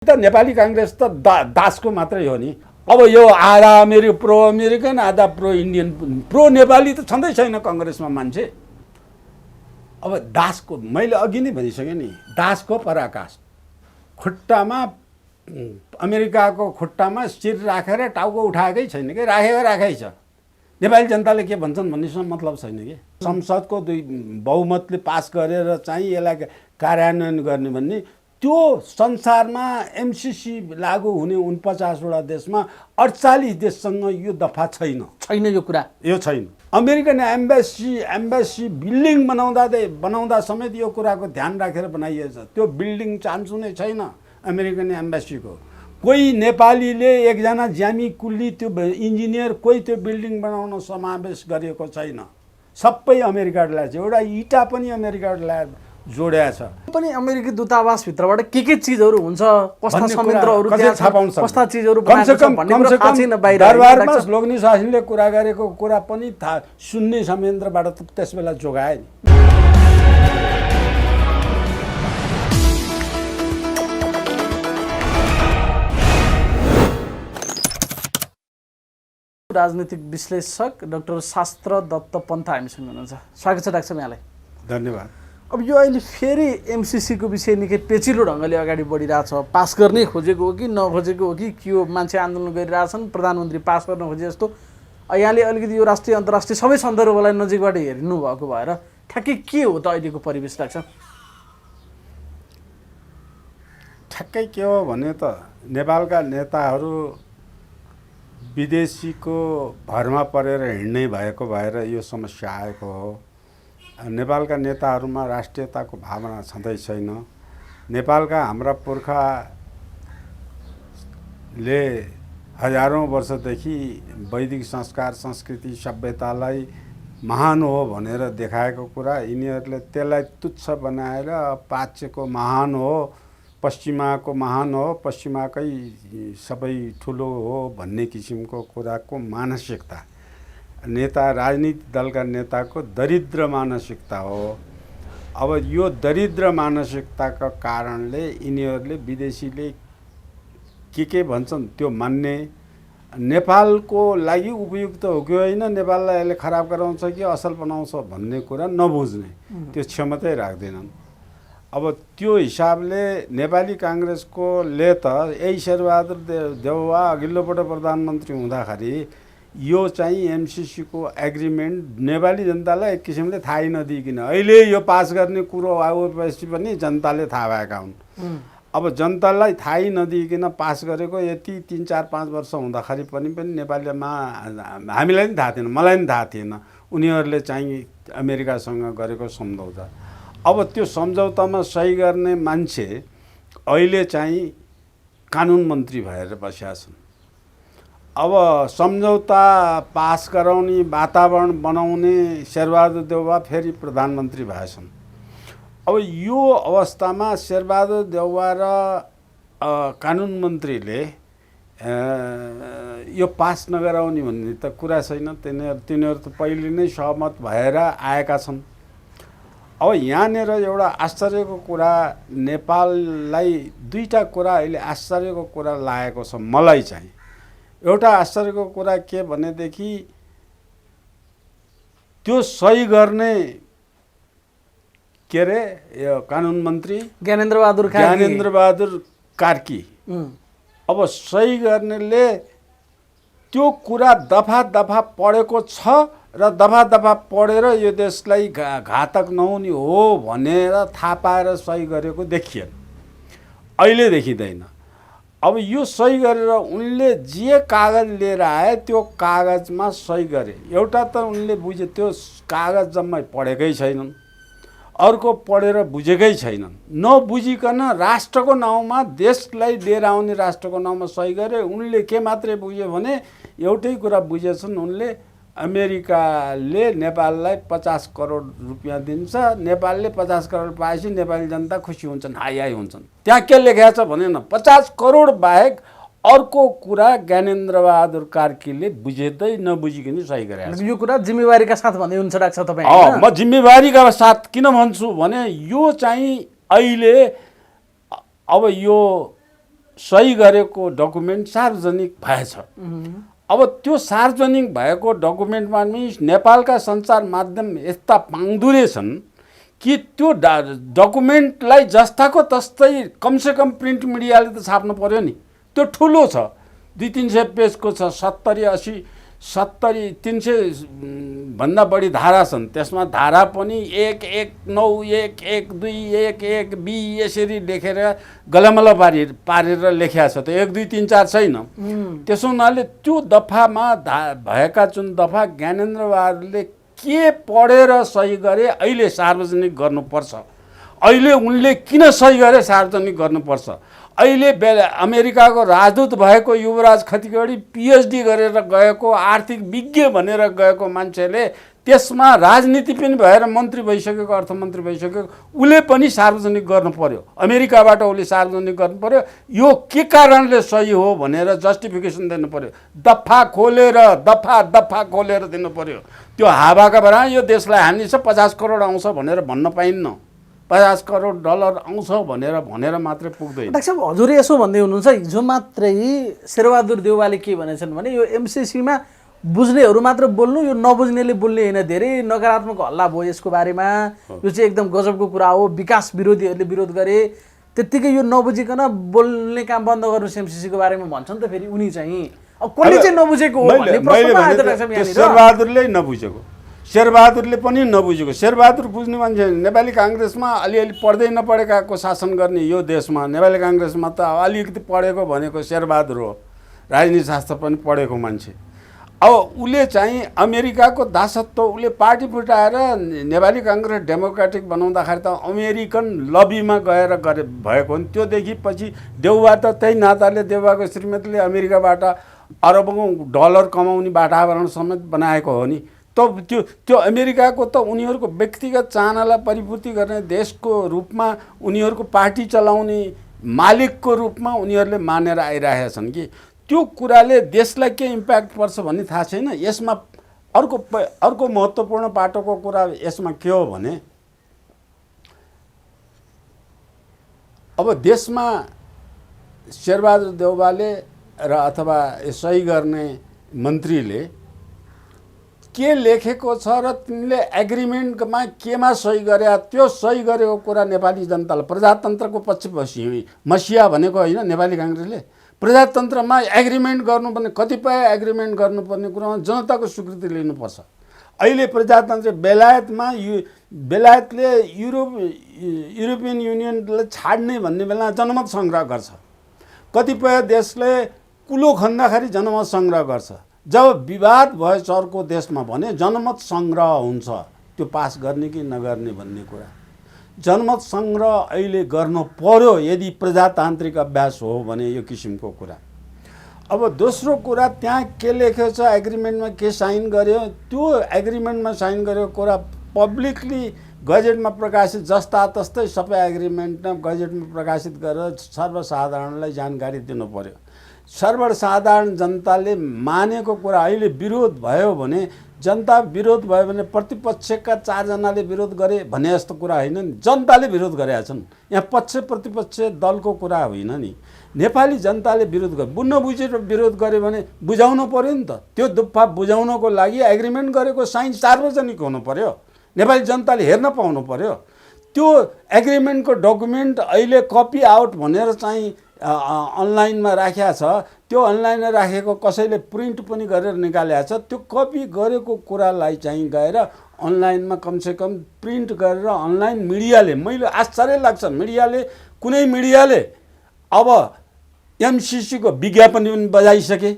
त नेपाली कांग्रेस त दासको मात्रै हो नि। अब यो आधा प्रो अमेरिकन आधा प्रो इन्डियन प्रो नेपाली त छँदै छैन कांग्रेसमा मान्छे। अब दासको मैले अघि नै भनिसकेँ नि, दासको पराकाष्ठ खुट्टामा अमेरिकाको खुट्टामा शिर राखेर टाउको उठाएकै छैन कि, राखेकै छ। नेपाली जनताले के भन्छन् भन्नेसँग मतलब छैन कि। संसदको बहुमतले पास गरेर चाहिँ यसलाई कार्यान्वयन गर्ने भन्ने, त्यो संसारमा एमसीसी लागू हुने 49वटा देशमा 48 देशसँग यो दफा छैन यो कुरा, यो छैन। अमेरिकन एम्बेसी बिल्डिङ बनाउँदा समेत यो कुराको ध्यान राखेर बनाइएछ। त्यो बिल्डिङ चान्सु नै छैन अमेरिकन एम्बेसीको। कोही नेपालीले एकजना ज्यामी कुल्ली त्यो इन्जिनियर कोही त्यो बिल्डिङ बनाउन समावेश गरेको छैन। सबै अमेरिकाबाट ल्याएछ। एउटा इटा पनि अमेरिकाबाट ल्याएर जोड्या छ। पनि अमेरिकी दूतावासभित्रबाट के चिजहरू हुन्छ, कस्ता संयन्त्रहरू त्यहाँ छ, कस्ता चिजहरू बनाएको छ भन्ने कुरा थाहा छैन। बाहिर दरबारमा लोग्ने शासनले कुरा गरेको कुरा पनि थाहा, सुन्ने संयन्त्रबाट त्यसबेला जोगाए नि। राजनीतिक विश्लेषक डाक्टर शास्त्र दत्त पन्त हामीसँग हुनुहुन्छ। स्वागत छ डाक्टर यहाँलाई। धन्यवाद। अब यो अहिले फेरि एमसीसीको विषय निकै पेचिलो ढङ्गले अगाडि बढिरहेछ। पास गर्ने खोजेको हो कि नखोजेको हो कि के हो, मान्छे आन्दोलन गरिरहेछन्, प्रधानमन्त्री पास गर्न खोजे जस्तो। यहाँले अलिकति यो राष्ट्रिय अन्तर्राष्ट्रिय सबै सन्दर्भलाई नजिकबाट हेर्नु भएको भएर ठ्याक्कै के हो त अहिलेको परिवेश लाग्छ? ठ्याक्कै के हो भने त नेपालका नेताहरू विदेशीको भरमा परेर हिँड्ने भएको भएर यो समस्या आएको हो। नेपालका नेताहरूमा राष्ट्रियताको भावना छँदै छैन। नेपालका हाम्रा पुर्खाले हजारौँ वर्षदेखि वैदिक संस्कार संस्कृति सभ्यतालाई महान हो भनेर देखाएको कुरा, यिनीहरूले त्यसलाई तुच्छ बनाएर पाश्चात्यको महान हो, पश्चिमाको महान हो, पश्चिमाकै सबै ठुलो हो भन्ने किसिमको कुराको मानसिकता नेता, राजनीतिक दलका नेताको दरिद्र मानसिकता हो। अब यो दरिद्र मानसिकताका कारणले यिनीहरूले विदेशीले के भन्छन् त्यो मान्ने, नेपालको लागि उपयुक्त हो कि होइन, नेपाललाई यसले खराब गराउँछ कि असल बनाउँछ भन्ने कुरा नबुझ्ने, त्यो क्षमतै राख्दैनन्। अब त्यो हिसाबले नेपाली काङ्ग्रेसकोले त यही शेरबहादुर देउवा अघिल्लोपल्ट प्रधानमन्त्री हुँदाखेरि यो चाहिँ एमसीसीको एग्रिमेन्ट नेपाली जनतालाई एक किसिमले थाहै नदिइकन अहिले यो पास गर्ने कुरो आएपछि पनि जनताले थाहा भएका हुन्। अब जनतालाई थाहै नदिइकन पास गरेको यति 3-4-5 वर्ष हुँदाखेरि पनि नेपालीमा हामीलाई पनि थाहा थिएन, मलाई पनि थाहा थिएन उनीहरूले चाहिँ अमेरिकासँग गरेको सम्झौता। अब त्यो सम्झौतामा सही गर्ने मान्छे अहिले चाहिँ कानुन मन्त्री भएर बसेका छन्। अब सम्झौता पास गराउने वातावरण बनाउने शेरबहादुर देउवा फेरि प्रधानमन्त्री भएछन्। अब यो अवस्थामा शेरबहादुर देउवा र कानुन मन्त्रीले यो पास नगराउने भन्ने त कुरा छैन। तिनीहरू त पहिले नै सहमत भएर आएका छन्। अब यहाँनिर एउटा आश्चर्यको कुरा, नेपाललाई दुईटा कुरा अहिले आश्चर्यको कुरा लागेको छ मलाई चाहिँ। एउटा आश्चर्यको कुरा के भनेदेखि त्यो सही गर्ने के अरे यो कानुन मन्त्री ज्ञानेन्द्रबहादुर कार्की, अब सही गर्नेले त्यो कुरा दफा दफा पढेको छ र दफा दफा पढेर यो देशलाई घातक नहुने हो भनेर थाहा पाएर सही गरेको देखिएन, अहिले देखिँदैन। अब यो सही गरेर उनले जे कागज लिएर आए त्यो कागजमा सही गरे। एउटा त उनले बुझे त्यो कागज जम्मै पढेकै छैनन्, अर्को पढेर बुझेकै छैनन्। नबुझिकन राष्ट्रको नाउँमा, देशलाई लिएर आउने राष्ट्रको नाउँमा सही गरे। उनले के मात्रै बुझ्यो भने एउटै कुरा बुझेछन् उनले, अमेरिकाले नेपाललाई 50 करोड रुपियाँ दिन्छ, नेपालले 50 करोड पाएपछि नेपाली जनता खुसी हुन्छन्, हाई हुन्छन्। त्यहाँ के लेखेको छ भने 50 करोड बाहेक अर्को कुरा ज्ञानेन्द्रबहादुर कार्कीले बुझेदै नबुझिकन सही गरेको छ। यो कुरा जिम्मेवारीका साथ भन्दै हुन्छ डाक्टर तपाईँ? म जिम्मेवारीका साथ किन भन्छु भने यो चाहिँ अहिले अब यो सही गरेको डकुमेन्ट सार्वजनिक भएछ। अब त्यो सार्वजनिक भएको डकुमेन्टमा पनि नेपालका सञ्चार माध्यम यस्ता पाङदुरे छन् कि त्यो डकुमेन्टलाई जस्ताको तस्तै कमसेकम प्रिन्ट मिडियाले त छाप्नु पर्यो नि। त्यो ठुलो छ, 200-300 पेजको छ, 70-80 300 भन्दा बढी धारा छन्। त्यसमा धारा पनि 119 112 112 यसरी लेखेर गलमल पारेर लेखिया छ। त्यो 1 2 3 4 छैन। त्यसो हुनाले त्यो दफामा भएका जुन दफा ज्ञानेन्द्र बहादुरले के पढेर सही गरे अहिले सार्वजनिक गर्नुपर्छ, अहिले उनले किन सही गरे सार्वजनिक गर्नुपर्छ। अहिले अमेरिकाको राजदूत भएको युवराज खतिवडी पिएचडी गरेर गएको आर्थिक विज्ञ भनेर गएको मान्छेले त्यसमा राजनीति पनि भएर मन्त्री भइसकेको, अर्थमन्त्री भइसकेको, उसले पनि सार्वजनिक गर्नु पर्यो। अमेरिकाबाट उसले सार्वजनिक गर्नु पर्यो। यो के कारणले सही हो भनेर जस्टिफिकेसन दिनु पर्यो। दफा खोलेर दिनु पर्यो। त्यो हावाका भरा यो देशलाई हानि छ 50 करोड आउँछ भनेर भन्न पाइन्न। 50 करोड डलर आउँछ भनेर मात्रै पुग्दैन। डाक्टर साहब, हजुरले यसो भन्दै हुनुहुन्छ, हिजो मात्रै शेरबहादुर देउवाले के भनेछन् भने यो एमसिसीमा बुझ्नेहरू मात्र बोल्नु, यो नबुझ्नेले बोल्ने होइन। धेरै नकारात्मक हल्ला भयो यसको बारेमा। यो चाहिँ एकदम गजबको कुरा हो। विकास विरोधीहरूले विरोध गरे, त्यत्तिकै यो नबुझिकन बोल्ने काम बन्द गर्नुहोस् एमसिसीको बारेमा भन्छन् त फेरि उनी चाहिँ। अब कसले चाहिँ नबुझेको हो भन्ने प्रश्न आयो त डाक्टर साहब यहाँनिर। शेरबहादुरले नबुझेको, शेरबहादुरले पनि नबुझेको। शेरबहादुर बुझ्ने मान्छे नेपाली काङ्ग्रेसमा अलिअलि पढ्दै नपढेकाको शासन गर्ने यो देशमा नेपाली काङ्ग्रेसमा त अलिकति पढेको भनेको शेरबहादुर हो। राजनीति शास्त्र पनि पढेको मान्छे। अब उसले चाहिँ अमेरिकाको दासत्व उसले पार्टी फुटाएर नेपाली काङ्ग्रेस डेमोक्रेटिक बनाउँदाखेरि त अमेरिकन लबीमा गएर भएको हो नि। त्योदेखि पछि देउबा त त्यही नाताले देउबाको श्रीमतीले अमेरिकाबाट अरबौँ डलर कमाउने वातावरण समेत बनाएको हो नि। त्यो अमेरिकाको त उनीहरूको व्यक्तिगत चाहनालाई परिपूर्ति गर्ने देशको रूपमा उनीहरूको पार्टी चलाउने मालिकको रूपमा उनीहरूले मानेर आइरहेका छन् कि त्यो कुराले देशलाई के इम्प्याक्ट पर्छ भन्ने थाहा छैन। यसमा अर्को महत्त्वपूर्ण पाटोको कुरा यसमा के हो भने अब देशमा शेरबहादुर देउवाले र अथवा सही गर्ने मन्त्रीले के लेखेको छ र तिनले एग्रिमेन्टमा केमा सही गरे, त्यो सही गरेको कुरा नेपाली जनतालाई प्रजातन्त्रको पछि मसिया भनेको होइन। नेपाली काङ्ग्रेसले प्रजातन्त्रमा एग्रिमेन्ट गर्नुपर्ने, कतिपय एग्रिमेन्ट गर्नुपर्ने कुरामा जनताको स्वीकृति लिनुपर्छ। अहिले प्रजातन्त्र बेलायतले युरोपियन युनियनलाई छाड्ने भन्ने बेला जनमत सङ्ग्रह गर्छ। कतिपय देशले कुलो खन्दाखेरि जनमत सङ्ग्रह गर्छ। जब विवाद भयो चर्को देशमा भने जनमत सङ्ग्रह हुन्छ, त्यो पास गर्ने कि नगर्ने भन्ने कुरा। जनमत सङ्ग्रह अहिले गर्नु पर्यो यदि प्रजातान्त्रिक अभ्यास हो भने यो किसिमको कुरा। अब दोस्रो कुरा त्यहाँ के लेखेको छ एग्रिमेन्टमा के साइन गर्यो, त्यो एग्रिमेन्टमा साइन गरेको कुरा पब्लिकली गजेटमा प्रकाशित जस्ता तस्तै सबै एग्रिमेन्टमा गजेटमा प्रकाशित गरेर सर्वसाधारणलाई जानकारी दिनु पर्यो। सर्वसाधारण जनताले मानेको कुरा अहिले विरोध भयो भने जनता विरोध भयो भने प्रतिपक्षका 4 जनाले विरोध गरे भने जस्तो कुरा होइन नि। जनताले विरोध गरेका छन्। यहाँ पक्ष प्रतिपक्ष दलको कुरा होइन नि। नेपाली जनताले विरोध गरे, बुझ्न बुझेर विरोध गर्यो भने बुझाउनु पर्यो नि त। त्यो दुःख बुझाउनको लागि एग्रिमेन्ट गरेको साइन सार्वजनिक हुनु पर्यो, नेपाली जनताले हेर्न पाउनु पर्यो। त्यो एग्रिमेन्टको डकुमेन्ट अहिले कपी आउट भनेर चाहिँ अनलाइनमा राखेको छ। त्यो अनलाइनमा राखेको कसैले प्रिन्ट पनि गरेर निकालेको छ। त्यो कपी गरेको कुरालाई चाहिँ गएर अनलाइनमा कमसेकम प्रिन्ट गरेर अनलाइन मिडियाले, मैले आश्चर्य लाग्छ कुनै मिडियाले अब एमसिसीको विज्ञापन पनि बजाइसके।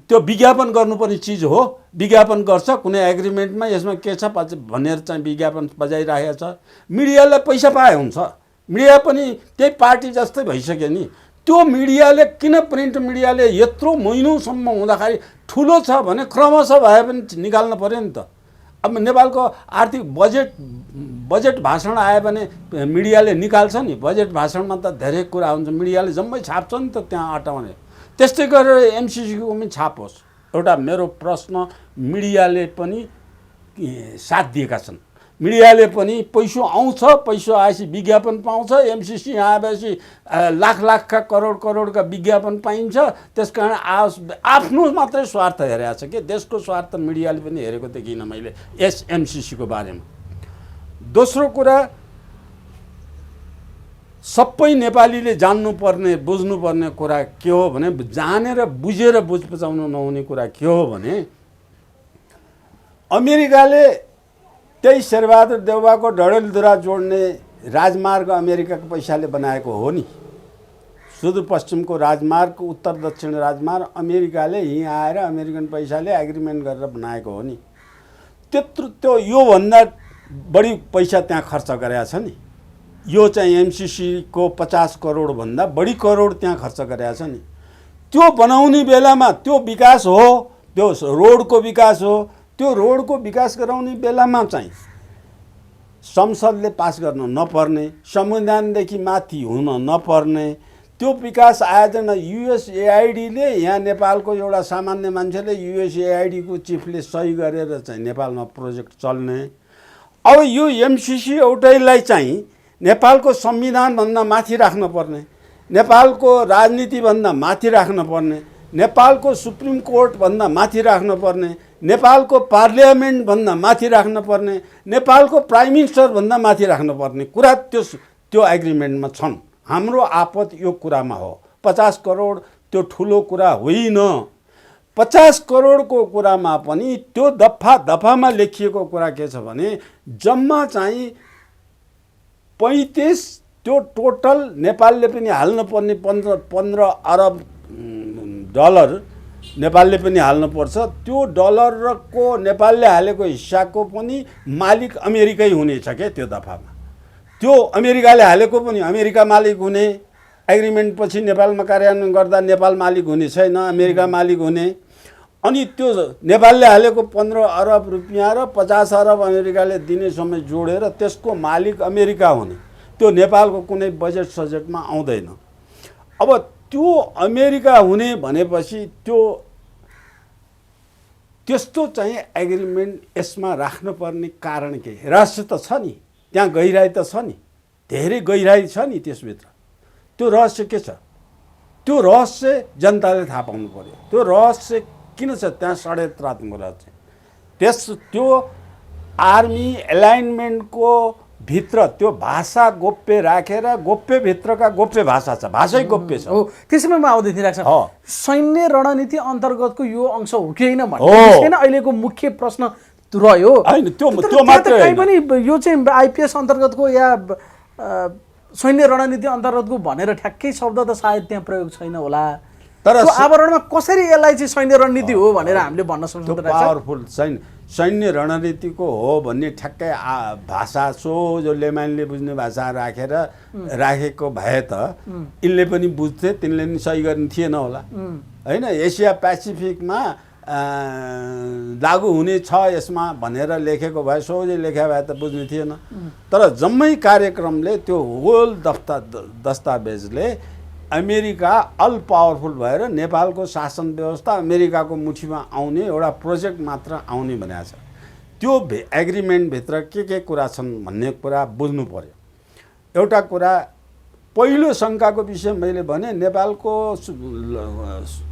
त्यो विज्ञापन गर्नुपर्ने चिज हो, विज्ञापन गर्छ कुनै एग्रिमेन्टमा यसमा के छ भनेर चाहिँ विज्ञापन बजाइरहेको छ। मिडियालाई पैसा पाए हुन्छ, मिडिया पनि त्यही पार्टी जस्तै भइसक्यो नि। त्यो मिडियाले किन प्रिन्ट मिडियाले यत्रो महिनौसम्म हुँदाखेरि ठुलो छ भने क्रमशः भए पनि निकाल्नु पर्यो नि त। अब नेपालको आर्थिक बजेट भाषण आयो भने मिडियाले निकाल्छ नि। बजेट भाषणमा त धेरै कुरा हुन्छ, मिडियाले जम्मै छाप्छ नि त त्यहाँ अटाउने। त्यस्तै गरेर एमसिसीको पनि छापोस्। एउटा मेरो प्रश्न, मिडियाले पनि साथ दिएका छन्। मिडियाले पनि पैसो आउँछ, पैसो आएपछि विज्ञापन पाउँछ, एमसिसी आएपछि लाख लाखका करोडका विज्ञापन पाइन्छ। त्यसकारण आफ्नो मात्रै स्वार्थ हेरेको छ कि देशको स्वार्थ मिडियाले पनि हेरेको देखिनँ मैले यस एमसिसीको बारेमा। दोस्रो कुरा, सबै नेपालीले जान्नुपर्ने बुझ्नुपर्ने कुरा के हो भने, जानेर बुझेर बुझाउनु नहुने कुरा के हो भने, अमेरिकाले त्यही शेरबहादुर देउवाको डडेलधुरा जोड्ने राजमार्ग अमेरिकाको पैसाले बनाएको हो नि। सुदूरपश्चिमको राजमार्ग, उत्तर दक्षिण राजमार्ग अमेरिकाले यहाँ आएर अमेरिकन पैसाले एग्रिमेन्ट गरेर बनाएको हो नि। त्यत्रो त्यो योभन्दा बढी पैसा त्यहाँ खर्च गरेका छ नि। यो चाहिँ एमसिसीको 50 करोडभन्दा बढी करोड त्यहाँ खर्च गरेका छ नि। त्यो बनाउने बेलामा त्यो विकास हो, त्यो रोडको विकास हो, त्यो रोडको विकास गराउने बेलामा चाहिँ संसदले पास गर्न नपर्ने, संविधानदेखि माथि हुन नपर्ने, त्यो विकास आयोजना युएसएआइडीले, यहाँ नेपालको एउटा सामान्य मान्छेले युएसएआइडीको चिफले सही गरेर चाहिँ नेपालमा प्रोजेक्ट चल्ने। अब यो एमसिसी एउटैलाई चाहिँ नेपालको संविधानभन्दा माथि राख्नुपर्ने, नेपालको राजनीतिभन्दा माथि राख्नुपर्ने, नेपालको सुप्रिम कोर्टभन्दा माथि राख्नुपर्ने, नेपालको पार्लियामेन्टभन्दा माथि राख्नुपर्ने, नेपालको प्राइम मिनिस्टरभन्दा माथि राख्नुपर्ने कुरा त्यो एग्रिमेन्टमा छन्। हाम्रो आपत यो कुरामा हो। 50 करोड त्यो ठुलो कुरा होइन। 50 करोडको कुरामा पनि त्यो दफामा लेखिएको कुरा के छ भने, जम्मा चाहिँ 35 त्यो टोटल नेपालले पनि हाल्नुपर्ने 15 अरब डलर नेपालले पनि हाल्नुपर्छ। त्यो डलरको नेपालले हालेको हिस्साको पनि मालिक अमेरिकै हुनेछ क्या त्यो दफामा। त्यो अमेरिकाले हालेको पनि अमेरिका मालिक हुने, एग्रिमेन्ट पछि नेपालमा कार्यान्वयन गर्दा नेपाल मालिक हुने छैन, अमेरिका मालिक हुने। अनि त्यो नेपालले हालेको 15 अरब रुपियाँ र 50 अरब अमेरिकाले दिने समय जोडेर त्यसको मालिक अमेरिका हुने। त्यो नेपालको कुनै बजेट सजेटमा आउँदैन। अब त्यो अमेरिका हुने भनेपछि त्यस्तो चाहिँ एग्रिमेन्ट यसमा राख्नुपर्ने कारण के? रहस्य त छ नि, त्यहाँ गहिराई त छ नि, धेरै गहिराई छ नि त्यसभित्र। त्यो रहस्य के छ? त्यो रहस्य जनताले थाहा पाउनु पर्यो। त्यो रहस्य किन छ? त्यहाँ षड्यन्त्रात्मक रहस्य। त्यो आर्मी एलाइनमेन्टको भित्र त्यो भाषा गोप्य राखेर, गोप्य भित्रका गोप्य भाषा छ, भाषै गोप्य छ। हो, त्यसैमा म आउँदै थिएँ राख्छ। सैन्य रणनीति अन्तर्गतको यो अंश हो कि होइन भन्ने अहिलेको मुख्य प्रश्न रह्यो। हैन, त्यो मात्रै हैन पनि यो चाहिँ आइपीएस अन्तर्गतको या सैन्य रणनीति अन्तर्गतको भनेर ठ्याक्कै शब्द त सायद त्यहाँ प्रयोग छैन होला। तर आवरणमा कसरी यसलाई चाहिँ सैन्य रणनीति हो भनेर हामीले भन्न सक्छौँ? पावरफुल सैन्य रणनीतिको हो भन्ने ठ्याक्कै भाषा जो लेमानले बुझ्ने भाषा राखेको भए त यिनले पनि बुझ्थे, तिनले पनि सही गर्ने थिएन होला हैन। एसिया पेसिफिकमा लागू हुने छ यसमा भनेर लेखेको भए, सोझै लेखे भए त बुझ्ने थिएन। तर जम्मै कार्यक्रमले, त्यो होल दस्तावेजले अमेरिका अल पावरफुल भएर नेपालको शासन व्यवस्था अमेरिकाको मुठीमा आउने एउटा प्रोजेक्ट मात्र आउने भनेको छ। त्यो एग्रिमेन्टभित्र के कुरा छन् भन्ने कुरा बुझ्नु पर्यो। एउटा कुरा, पहिलो शङ्काको विषय मैले भने, नेपालको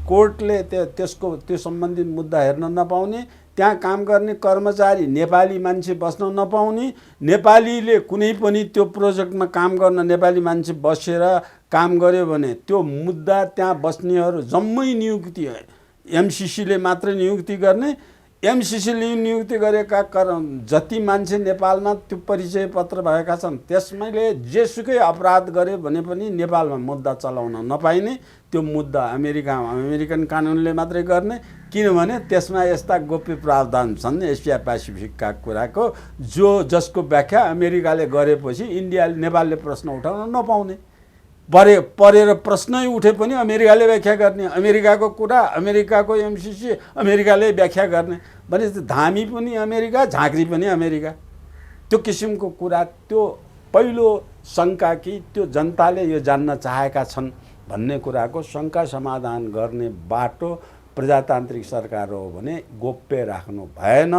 कोर्टले त्यो सम्बन्धित मुद्दा हेर्न नपाउने, त्यहाँ काम गर्ने कर्मचारी नेपाली मान्छे बस्न नपाउने, नेपालीले कुनै पनि त्यो प्रोजेक्टमा काम गर्न नेपाली मान्छे बसेर काम गर्यो भने त्यो मुद्दा त्यहाँ बस्नेहरू जम्मै नियुक्ति एमसिसीले मात्रै नियुक्ति गर्ने। एमसिसीले नियुक्ति गरेका जति मान्छे नेपालमा त्यो परिचय पत्र भएका छन् त्यसमाले जेसुकै अपराध गरे भने पनि नेपालमा मुद्दा चलाउन नपाइने। त्यो मुद्दा अमेरिकन कानुनले मात्रै गर्ने, किनभने त्यसमा यस्ता गोप्य प्रावधान छन् एसिया पेसिफिकका कुराको, जसको व्याख्या अमेरिकाले गरेपछि नेपालले प्रश्न उठाउन नपाउने। परेर प्रश्नै उठे पनि अमेरिकाले व्याख्या गर्ने, अमेरिकाको कुरा अमेरिकाको एमसिसी अमेरिकाले व्याख्या गर्ने भनेपछि धामी पनि अमेरिका, झाँक्री पनि अमेरिका। त्यो किसिमको कुरा, त्यो पहिलो शङ्का कि त्यो जनताले यो जान्न चाहेका छन् भन्ने कुराको शङ्का समाधान गर्ने बाटो प्रजातान्त्रिक सरकार हो भने गोप्य राख्नु भएन।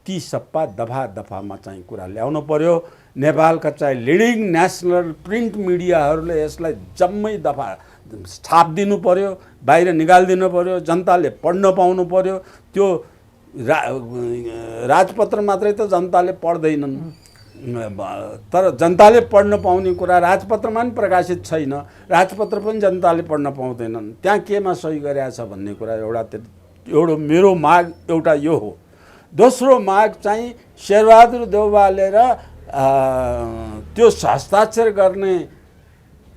ती सबै दफामा चाहिँ कुरा ल्याउनु पर्यो। नेपालका चाहिँ लिडिङ नेसनल प्रिन्ट मिडियाहरूले यसलाई जम्मै दफा छाप दिनु पर्यो, बाहिर निकालिदिनु पर्यो, जनताले पढ्न पाउनु पर्यो। त्यो राजपत्र मात्रै त जनताले पढ्दैनन्, तर जनताले पढ्न पाउने कुरा राजपत्रमा पनि प्रकाशित छैन, राजपत्र पनि जनताले पढ्न पाउँदैनन्। त्यहाँ केमा सही गरेको छ भन्ने कुरा एउटा मेरो माग एउटा यो हो। दोस्रो माग चाहिँ शेरबहादुर देउवाले र त्यो हस्ताक्षर गर्ने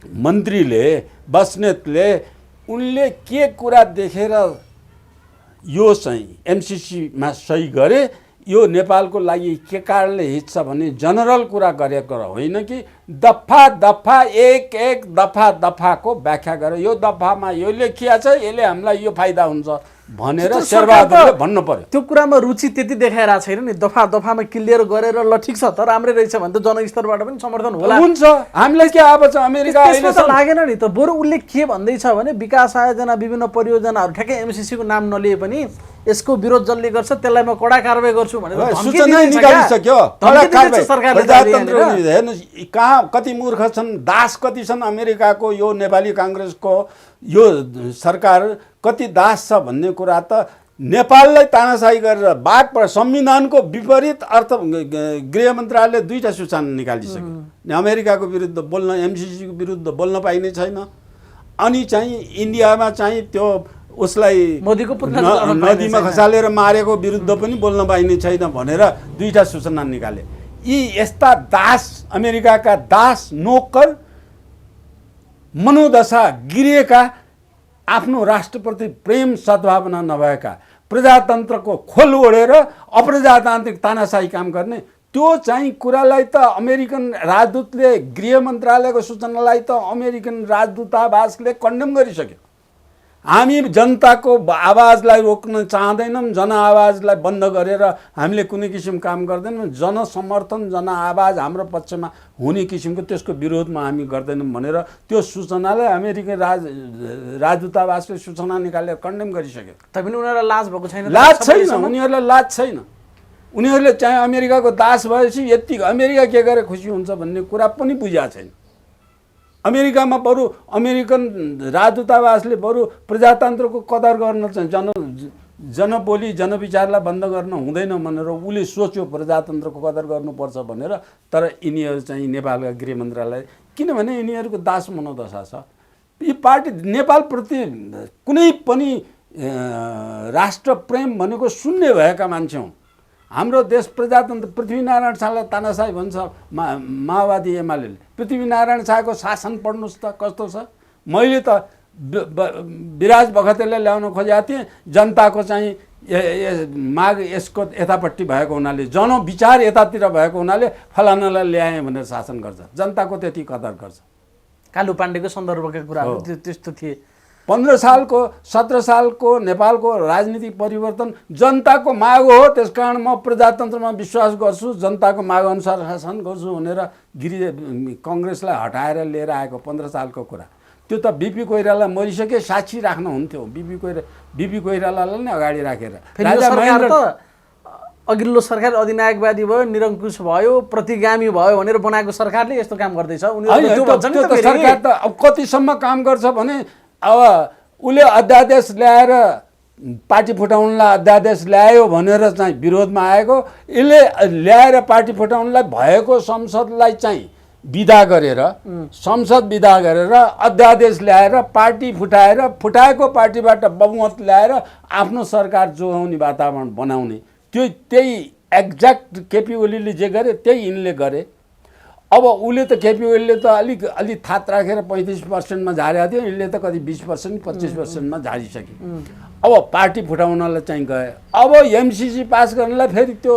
मन्त्रीले बस्नेतले उनले के कुरा देखेर यो चाहिँ एमसिसीमा सही गरे, यो नेपालको लागि के कारणले हित छ भन्ने जनरल कुरा गरेको होइन कि दफा एक दफाको व्याख्या गरेर यो दफामा यो लेखिया छ, यसले हामीलाई यो फाइदा हुन्छ भनेर शेरबहादुरले भन्नु पर्यो। त्यो कुरामा रुचि त्यति देखाइरहेको छैन नि, दफामा क्लियर गरेर ल ठिक छ त राम्रै रहेछ भने त जनस्तरबाट पनि समर्थन होला। हुन्छ, हामीलाई के अब छ अमेरिका अहिले त लागेन नि त। बरु उसले के भन्दैछ भने विकास आयोजना विभिन्न परियोजनाहरू ठ्याक्कै एमसिसीको नाम नलिए पनि यसको विरोध जसले गर्छ त्यसलाई म कडा कारबाही गर्छु भनेर सूचना निकालिसक्यो। प्रजातन्त्र हेर्नुहोस् कहाँ कति मूर्ख छन्, दास कति छन् अमेरिकाको यो नेपाली काङ्ग्रेसको यो सरकार कति दास छ भन्ने कुरा त नेपाललाई तानाशाही गरेर संविधानको विपरीत अर्थ गृह मन्त्रालयले 2टा सूचना निकालिसक्यो। अमेरिकाको विरुद्ध बोल्न, एमसिसीको विरुद्ध बोल्न पाइने छैन, अनि चाहिँ इन्डियामा चाहिँ त्यो उसलाई नदीमा खसालेर मारेको विरुद्ध पनि बोल्न पाइने छैन भनेर 2टा सूचना निकाले। यी यस्ता दास, अमेरिकाका दास नोकर मनोदशा गिरिएका, आफ्नो राष्ट्रप्रति प्रेम सद्भावना नभएका, प्रजातन्त्रको खोल ओढेर अप्रजातान्त्रिक तानाशाही काम गर्ने, त्यो चाहिँ कुरालाई त अमेरिकन राजदूतले गृह मन्त्रालयको सूचनालाई त अमेरिकन राजदूतावासले कन्डेम गरिसक्यो। हामी जनताको आवाजलाई रोक्न चाहँदैनौँ, जनआवाजलाई बन्द गरेर हामीले कुनै किसिम काम गर्दैनौँ, जनसमर्थन जनआवाज हाम्रो पक्षमा हुने किसिमको त्यसको विरोधमा हामी गर्दैनौँ भनेर त्यो सूचनालाई अमेरिकन राजदूतावासले सूचना निकालेर कन्डेम गरिसक्यो। तैपनि उनीहरूलाई लाज भएको छैन, लाज छैन, उनीहरूलाई लाज छैन। उनीहरूले चाहिँ अमेरिकाको दास भएपछि यति अमेरिका के गरेर खुसी हुन्छ भन्ने कुरा पनि बुझाएको छैन। अमेरिकामा बरु अमेरिकन राजदूतावासले बरु प्रजातन्त्रको कदर गर्न चाहिँ जनबोली जनविचारलाई बन्द गर्न हुँदैन भनेर उसले सोच्यो, प्रजातन्त्रको कदर गर्नुपर्छ भनेर। तर यिनीहरू चाहिँ नेपालका गृह मन्त्रालय, किनभने यिनीहरूको दास मनोदशा छ। यी पार्टी नेपालप्रति कुनै पनि राष्ट्र प्रेम भनेको शून्य भएका मान्छे हुन्। हाम्रो देश प्रजातन्त्र, पृथ्वीनारायण शाहलाई तानाशाही भन्छ माओवादी एमाले। पृथ्वीनारायण शाहको शासन पढ्नुहोस् त कस्तो छ। मैले त विराज बखतेले ल्याउन खोजेको थिएँ, जनताको चाहिँ माग यसको यतापट्टि भएको हुनाले, जनविचार यतातिर भएको हुनाले फलानालाई ल्याएँ भनेर शासन गर्छ, जनताको त्यति कदर गर्छ। कालु पाण्डेको सन्दर्भका कुराहरू त्यस्तो थिए। 15 सालको 17 सालको नेपालको राजनीतिक परिवर्तन जनताको माग हो, त्यसकारण म प्रजातन्त्रमा विश्वास गर्छु, जनताको माग अनुसार शासन गर्छु भनेर कङ्ग्रेसलाई हटाएर लिएर आएको 15 सालको कुरा। त्यो त बिपी कोइराला मरिसके साक्षी राख्न हुन्थ्यो, बिपी कोइरालालाई नै अगाडि राखेर। अघिल्लो सरकार अधिनायकवादी भयो, निरङ्कुश भयो, प्रतिगामी भयो भनेर बनाएको सरकारले यस्तो काम गर्दैछ। सरकार त अब कतिसम्म काम गर्छ भने अब उसले अध्यादेश ल्याएर पार्टी फुटाउनलाई अध्यादेश ल्यायो भनेर चाहिँ विरोधमा आएको, यसले ल्याएर पार्टी फुटाउनलाई भएको संसदलाई चाहिँ विदा गरेर, संसद विदा गरेर अध्यादेश ल्याएर पार्टी फुटाएर, फुटाएको पार्टीबाट बहुमत ल्याएर आफ्नो सरकार जोगाउने वातावरण बनाउने, त्यही एक्ज्याक्ट केपी ओलीले जे गरे त्यही यिनले गरे। अब उसले त केपी ओलीले त अलिक थात राखेर 35%मा झारेको थियो, यसले त कति 20% 25%मा झारिसके। अब पार्टी फुटाउनलाई चाहिँ गए। अब एमसिसी पास गर्नलाई फेरि त्यो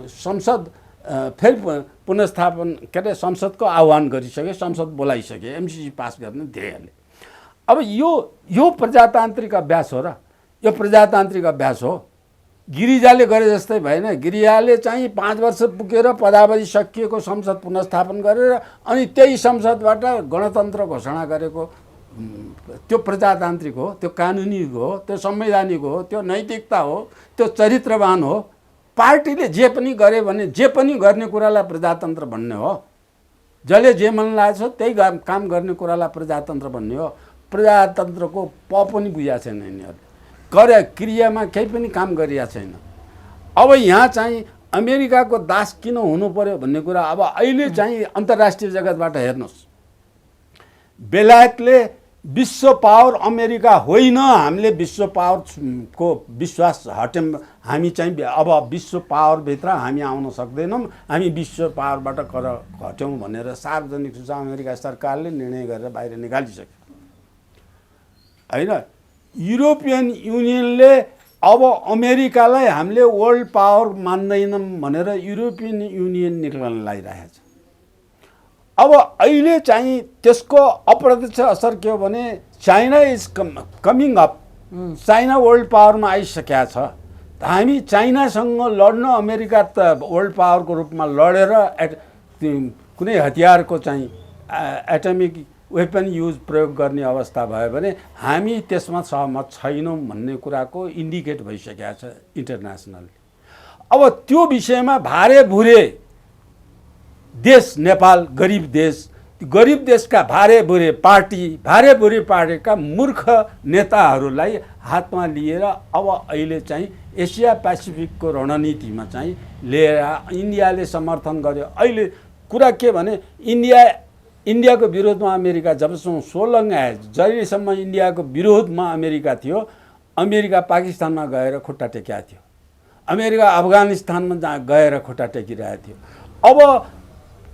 संसद फेरि पुनर्स्थापन के अरे संसदको आह्वान गरिसके, संसद बोलाइसके एमसिसी पास गर्न धेरैले। अब यो प्रजातान्त्रिक अभ्यास हो र, यो प्रजातान्त्रिक अभ्यास हो। गिरिजाले गरे जस्तै भएन। गिरिजाले चाहिँ 5 वर्ष पुगेर पदावधि सकिएको संसद पुनर्स्थापन गरेर अनि त्यही संसदबाट गणतन्त्र घोषणा गरेको त्यो प्रजातान्त्रिक हो, त्यो कानुनी हो, त्यो संवैधानिक हो, त्यो नैतिकता हो, त्यो चरित्रवान हो। पार्टीले जे पनि गरे भने जे पनि गर्ने कुरालाई प्रजातन्त्र भन्ने हो। जसले जे मन लागेको छ त्यही काम गर्ने कुरालाई प्रजातन्त्र भन्ने हो। प्रजातन्त्रको प पनि बुझाएको छैन यिनीहरूले, क्रियामा केही पनि काम गरिरहेको छैन। अब यहाँ चाहिँ अमेरिकाको दास किन हुनु पर्यो भन्ने कुरा अब अहिले चाहिँ अन्तर्राष्ट्रिय जगतबाट हेर्नुहोस्। बेलायतले विश्व पावर अमेरिका होइन, हामीले विश्व पावरको विश्वास हट्यौँ, हामी चाहिँ अब विश्व पावरभित्र हामी आउन सक्दैनौँ, हामी विश्व पावरबाट हट्यौँ भनेर सार्वजनिक रूपमा अमेरिका सरकारले निर्णय गरेर बाहिर निकालिसक्यो होइन। युरोपियन युनियनले अब अमेरिकालाई हामीले वर्ल्ड पावर मान्दैनौँ भनेर युरोपियन युनियन निक्लन लागिरहेको छ। अब अहिले चाहिँ त्यसको अप्रत्यक्ष असर के हो भने China is coming up, China world पावरमा आइसकेका छ। हामी चाइनासँग लड्न अमेरिका त वर्ल्ड पावरको रूपमा लडेर कुनै हतियारको चाहिँ एटमिक वेपन युज प्रयोग गर्ने अवस्था भयो भने हामी त्यसमा सहमत छैनौँ भन्ने कुराको इन्डिकेट भइसकेको छ इन्टरनेसनली। अब त्यो विषयमा भारे भुरे देश नेपाल गरिब देशका भारे भुरे पार्टीका मूर्ख नेताहरूलाई हातमा लिएर अब अहिले चाहिँ एसिया पेसिफिकको रणनीतिमा चाहिँ लिएर इन्डियाले समर्थन गर्यो। अहिले कुरा के भने इन्डियाको विरोधमा अमेरिका जबसम्म सोलङ्ग आयो, जहिलेसम्म इन्डियाको विरोधमा अमेरिका थियो, अमेरिका पाकिस्तानमा गएर खुट्टा टेकेको थियो, अमेरिका अफगानिस्तानमा गएर खुट्टा टेकिरहेको थियो। अब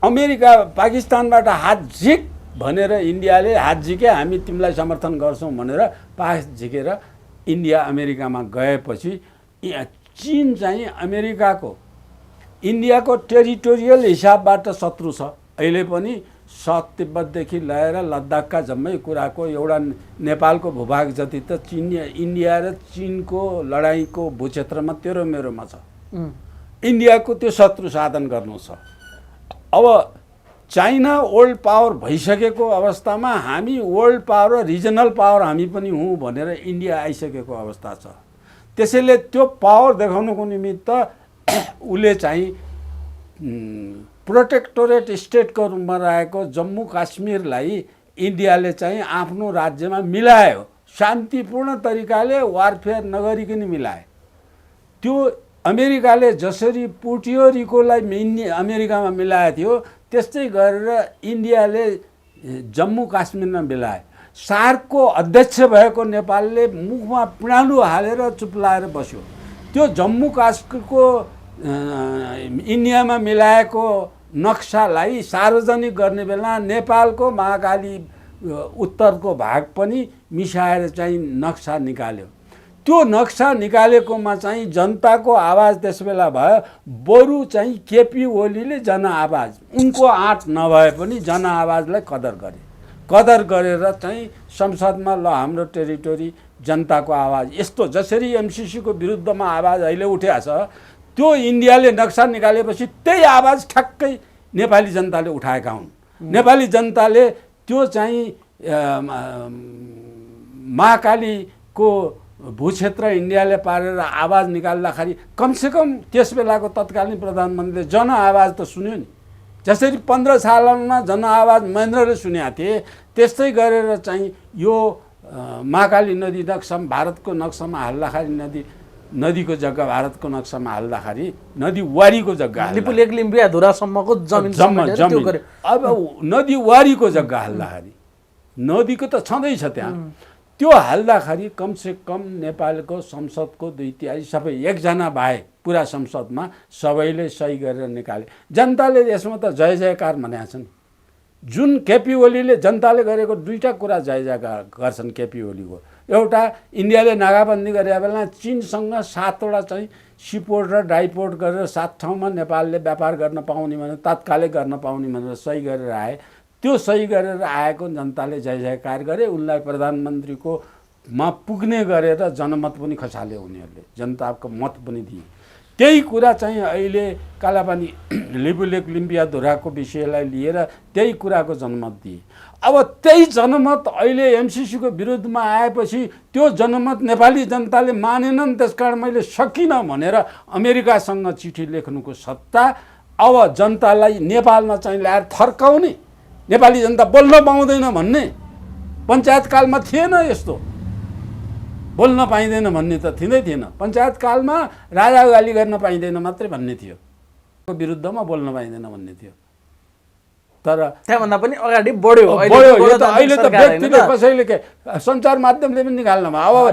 अमेरिका पाकिस्तानबाट हात झिक भनेर इन्डियाले हात झिके हामी तिमीलाई समर्थन गर्छौँ भनेर पास झिकेर इन्डिया अमेरिकामा गएपछि चीन चाहिँ अमेरिकाको इन्डियाको टेरिटोरियल हिसाबबाट शत्रु छ। अहिले पनि तिब्बतदेखि लिएर लद्दाखका जम्मै कुराको एउटा नेपालको भूभाग जति त इन्डिया र चीनको लडाइँको भूक्षेत्रमा तेरो मेरोमा छ। इन्डियाको त्यो शत्रु साधन गर्नु छ। अब चाइना वर्ल्ड पावर भइसकेको अवस्थामा हामी वर्ल्ड पावर र रिजनल पावर हामी पनि हौँ भनेर इन्डिया आइसकेको अवस्था छ। त्यसैले त्यो पावर देखाउनुको निमित्त उसले चाहिँ प्रोटेक्टोरेट स्टेटको रूपमा रहेको जम्मू काश्मीरलाई इन्डियाले चाहिँ आफ्नो राज्यमा मिलायो, शान्तिपूर्ण तरिकाले वारफेयर नगरिकन मिलायो। त्यो अमेरिकाले जसरी पुर्टियोरिकोलाई अमेरिकामा मिलाएको थियो त्यस्तै गरेर इन्डियाले जम्मू काश्मीरमा मिलायो। सार्कको अध्यक्ष भएको नेपालले मुखमा पिँडालु हालेर चुप्लाएर बस्यो। त्यो जम्मू काश्मीरको इन्डियामा मिलाएको नक्सालाई सार्वजनिक गर्ने बेला नेपालको महाकाली उत्तरको भाग पनि मिसाएर चाहिँ नक्सा निकाल्यो। त्यो नक्सा निकालेकोमा चाहिँ जनताको आवाज त्यसबेला भयो। बरु चाहिँ केपी ओलीले जनआवाज, उनको आँट नभए पनि जनआवाजलाई कदर गरेर चाहिँ संसदमा ल हाम्रो टेरिटोरी जनताको आवाज, यस्तो जसरी एमसिसीको विरुद्धमा आवाज अहिले उठेको छ त्यो इन्डियाले नक्सा निकालेपछि त्यही आवाज ठ्याक्कै नेपाली जनताले उठाएका हुन्। नेपाली जनताले त्यो चाहिँ महाकालीको भूक्षेत्र इन्डियाले पारेर आवाज निकाल्दाखेरि कमसेकम त्यस बेलाको तत्कालीन प्रधानमन्त्रीले जनआवाज त सुन्यो नि। जसरी 15 सालमा जनआवाज महेन्द्रले सुनेका थिए त्यस्तै गरेर चाहिँ यो महाकाली नदी नक्सा भारतको नक्सामा हाल्दाखेरि नदीको जग्गा भारतको नक्सामा हाल्दाखेरि नदी वारीको जग्गा लिपुलेक लिम्बिया धुरासम्मको जमिन अब नदी वारीको जग्गा हाल्दाखेरि नदीको त छँदैछ त्यहाँ, त्यो हाल्दाखेरि कमसे कम नेपालको संसदको 2/3 सबै एकजना बाहेक पुरा संसदमा सबैले सही गरेर निकाले। जनताले यसमा त जय जयकार भनेका छन्। जुन केपी ओलीले जनताले गरेको दुईटा कुरा जय जयकार गर्छन् केपी ओलीको। एउटा इन्डियाले नागाबन्दी गरेका बेला चीनसँग 7वटा चाहिँ सिपोर्ट र डाइपोर्ट गरेर 7 ठाउँमा नेपालले व्यापार गर्न पाउने भनेर तत्कालै गर्न पाउने भनेर सही गरेर आए। त्यो सही गरेर आएको जनताले जय जयकार गरे, उनलाई प्रधानमन्त्रीको मा पुग्ने गरेर जनमत पनि खसाले उनीहरूले, जनताको मत पनि दिए। त्यही कुरा चाहिँ अहिले कालापानी लिपुलेक लिम्बिया धुराको विषयलाई लिएर त्यही कुराको जनमत दिए। अब त्यही जनमत अहिले एमसिसीको विरुद्धमा आएपछि त्यो जनमत नेपाली जनताले मानेनन्, त्यसकारण मैले सकिनँ भनेर अमेरिकासँग चिठी लेख्नुको सट्टा अब जनतालाई नेपालमा चाहिँ ल्याएर थर्काउने, नेपाली जनता बोल्न पाउँदैन भन्ने, पञ्चायतकालमा थिएन यस्तो, बोल्न पाइँदैन भन्ने त थिँदै थिएन। पञ्चायतकालमा राजा गाली गर्न पाइँदैन मात्रै भन्ने थियो, विरुद्धमा बोल्न पाइँदैन भन्ने थियो। तर त्यहाँभन्दा पनि अगाडि बढ्यो। अहिले त व्यक्तिले कसैले के सञ्चार माध्यमले पनि निकाल्न भयो। अब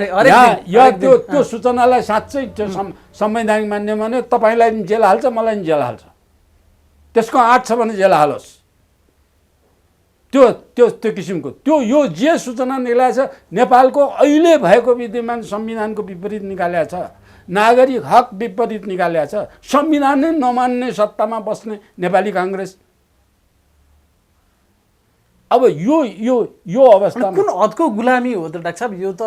त्यो सूचनालाई साँच्चै त्यो संवैधानिक मान्य भने तपाईँलाई पनि जेल हाल्छ, मलाई पनि जेल हाल्छ, त्यसको आँट छ भने जेल हालोस्। त्यो त्यो त्यो किसिमको त्यो यो जे सूचना निकालेको छ नेपालको अहिले भएको विद्यमान संविधानको विपरीत निकालेको छ, नागरिक हक विपरीत निकालेको छ, संविधान नै नमान्ने सत्तामा बस्ने नेपाली काङ्ग्रेस। अब यो अवस्थामा कुन हदको गुलामी हो त डाक्टर साहब? यो त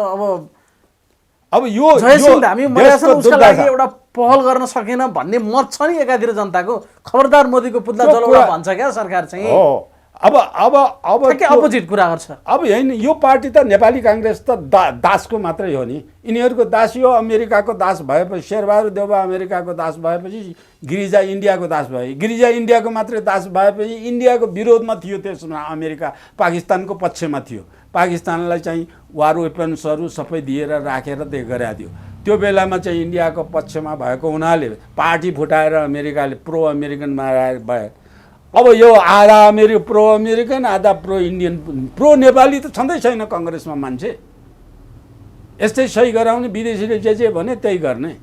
अब यो जयसिंह धामी मर्यासन उसका लागि एउटा पहल गर्न सकेन भन्ने मत छ नि एकातिर जनताको। खबरदार मोदीको पुतला जलाउन भन्छ क्या सरकार चाहिँ। हो अब के अपोजिट कुरा गर्छ? अब होइन, यो पार्टी त नेपाली काङ्ग्रेस त दासको मात्रै हो नि। यिनीहरूको दास यो अमेरिकाको दास भएपछि, शेरबहादुर देउवा अमेरिकाको दास भएपछि गिरिजा इन्डियाको दास भयो। गिरिजा इन्डियाको मात्रै दास भएपछि इन्डियाको विरोधमा थियो, त्यसमा अमेरिका पाकिस्तानको पक्षमा थियो। पाकिस्तानलाई चाहिँ वार वेपन्सहरू सबै दिएर राखेर त्यो गरेको थियो। त्यो बेलामा चाहिँ इन्डियाको पक्षमा भएको हुनाले पार्टी फुटाएर अमेरिकाले प्रो अमेरिकन भयो। अब यो आधा प्रो अमेरिकन, आधा प्रो इन्डियन, प्रो नेपाली त छँदै छैन कङ्ग्रेसमा मान्छे। यस्तै सही गराउने, विदेशीले जे भने त्यही गर्ने।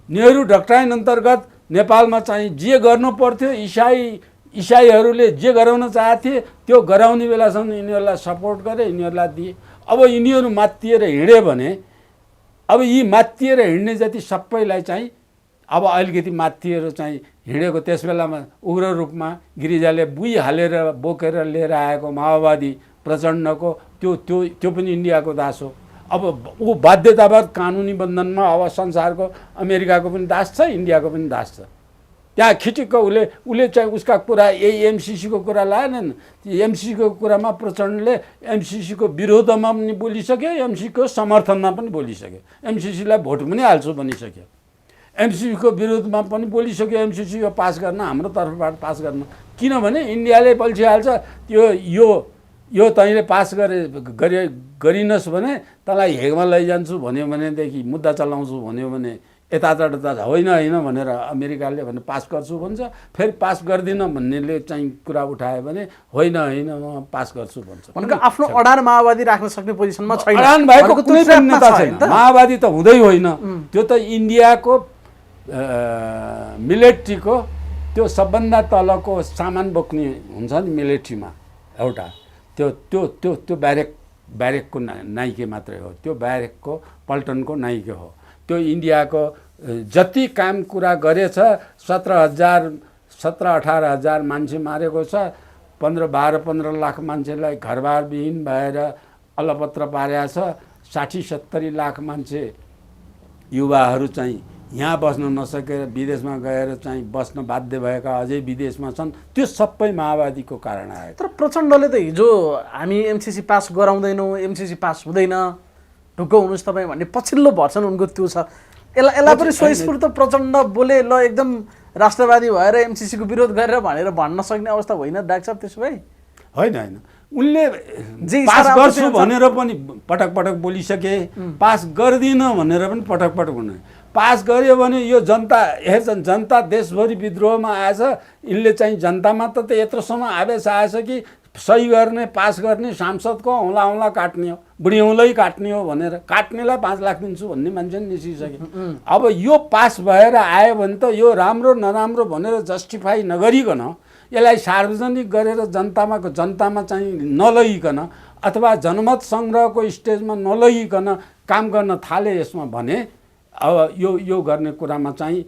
नेहरू डक्ट्राइन अन्तर्गत नेपालमा चाहिँ जे गर्नु पर्थ्यो, इसाईहरूले जे गराउन चाहेथे त्यो गराउने बेलासम्म यिनीहरूलाई सपोर्ट गरे, यिनीहरूलाई दिए। अब यिनीहरू मात्तिएर हिँड्यो भने, अब यी मात्तिएर हिँड्ने जति सबैलाई चाहिँ अब अलिकति माथिहरू चाहिँ हिँडेको, त्यस बेलामा उग्र रूपमा गिरिजाले बुई हालेर बोकेर लिएर आएको माओवादी प्रचण्डको त्यो पनि इन्डियाको दास हो। अब ऊ बाध्यतावाद कानुनी बन्धनमा अब संसारको अमेरिकाको पनि दास छ, इन्डियाको पनि दास छ। त्यहाँ खिटिक्क उसले चाहिँ उसका कुरा यही एमसिसीको कुरा लाएनन्। एमसिसीको कुरामा प्रचण्डले एमसिसीको विरोधमा पनि बोलिसक्यो, एमसिसीको समर्थनमा पनि बोलिसक्यो, एमसिसीलाई भोट पनि हाल्छु भनिसक्यो, एमसिसीको विरोधमा पनि बोलिसक्यो। एमसिसी यो पास गर्न, हाम्रो तर्फबाट पास गर्न, किनभने इन्डियाले पल्छिहाल्छ यो तैँले पास गरिनस् भने तँलाई हेगमा लैजान्छु भन्यो भनेदेखि, मुद्दा चलाउँछु भन्यो भने यतातता होइन भनेर अमेरिकाले भने पास गर्छु भन्छ। फेरि पास गर्दिनँ भन्नेले चाहिँ कुरा उठायो भने होइन म पास गर्छु भन्छ। भनेको आफ्नो अडान माओवादी राख्न सक्ने पोजिसनमा छैन। अडान भएको कुनै पनि नेता छैन। माओवादी त हुँदै होइन, त्यो त इन्डियाको मिलिट्रीको त्यो सबभन्दा तलको सामान बोक्ने हुन्छ नि मिलिट्रीमा एउटा, त्यो ब्यारेकको नाइके मात्रै हो। त्यो ब्यारेकको पल्टनको नाइके हो। त्यो इन्डियाको जति काम कुरा गरेछ, 17,000-18,000 मान्छे मारेको छ, 12-15 लाख मान्छेलाई घरबार विहीन भएर अलपत्र पारेको छ, 60-70 लाख मान्छे युवाहरू चाहिँ यहाँ बस्न नसकेर विदेशमा गएर चाहिँ बस्न बाध्य भएका अझै विदेशमा छन्। त्यो सबै माओवादीको कारण आयो। तर प्रचण्डले त हिजो हामी एमसिसी पास गराउँदैनौँ, एमसिसी पास हुँदैन, ढुक्क हुनुहोस् तपाईँ भन्ने पछिल्लो भर्सन उनको त्यो छ। यसलाई पनि स्वस्फूर्त प्रचण्ड बोले ल एकदम राष्ट्रवादी भएर एमसिसीको विरोध गरेर भनेर भन्न सक्ने अवस्था होइन डाक्टर साहब त्यसो भए? होइन, उनले पास गर्छु भनेर पनि पटक पटक बोलिसके, पास गर्दिनँ भनेर पनि पटक पटक भने। पास गर्यो भने यो जनता हेर्छन्, जनता देशभरि विद्रोहमा आएछ। यिनले चाहिँ जनतामा त यत्रोसम्म आवेश आएछ कि सही गर्ने, पास गर्ने, सांसदको औँला काट्ने हो, बुढी औँलै काट्ने हो भनेर, काट्नेलाई 5 लाख दिन्छु भन्ने मान्छे नि निस्किसके। अब यो पास भएर आयो भने त यो राम्रो नराम्रो भनेर जस्टिफाई नगरिकन, यसलाई सार्वजनिक गरेर जनतामा चाहिँ नलगिकन अथवा जनमत सङ्ग्रहको स्टेजमा नलगिकन काम गर्न थाले यसमा भने अब यो गर्ने कुरामा चाहिँ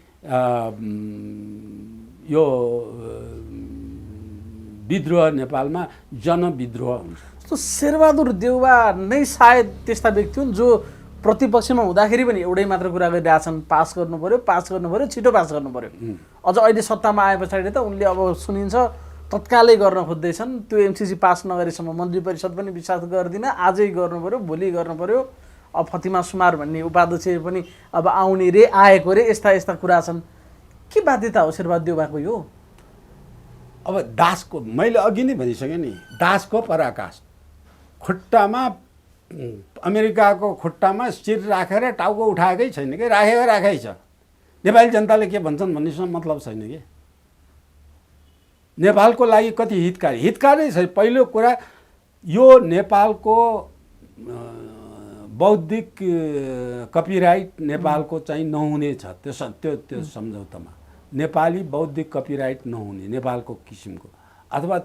यो विद्रोह नेपालमा जनविद्रोह हुन्छ। जस्तो शेरबहादुर देउवा नै सायद त्यस्ता व्यक्ति हुन् जो प्रतिपक्षमा हुँदाखेरि पनि एउटै मात्र कुरा गरिरहेछन्, पास गर्नु पर्यो, छिटो पास गर्नु पर्यो। अझ अहिले सत्तामा आए पछाडि त उनले अब सुनिन्छ तत्कालै गर्न खोज्दैछन्। त्यो एमसिसी पास नगरेसम्म मन्त्री परिषद पनि विश्वास गर्दिन, आजै गर्नु पर्यो, भोलि गर्नु पर्यो। अब फतिमा सुमार भन्ने उपाध्यक्ष पनि अब आउने रे, आएको रे, यस्ता यस्ता कुरा छन्। के बाध्यता हो शेरबहादुर देउवाको यो? अब दासको, मैले अघि नै भनिसकेँ नि, दासको पराकाष्ठ। खुट्टामा अमेरिकाको खुट्टामा शिर राखेर टाउको उठाएकै छैन कि, राखेकै छ। नेपाली जनताले के भन्छन् भन्नेसँग मतलब छैन कि। नेपालको लागि कति हितकारी छ। पहिलो कुरा यो नेपालको बौद्धिक कपिराइट नेपालको चाहिँ नहुने छ। त्यो सम्झौतामा नेपाली बौद्धिक कपिराइट नहुने नेपालको किसिमको, अथवा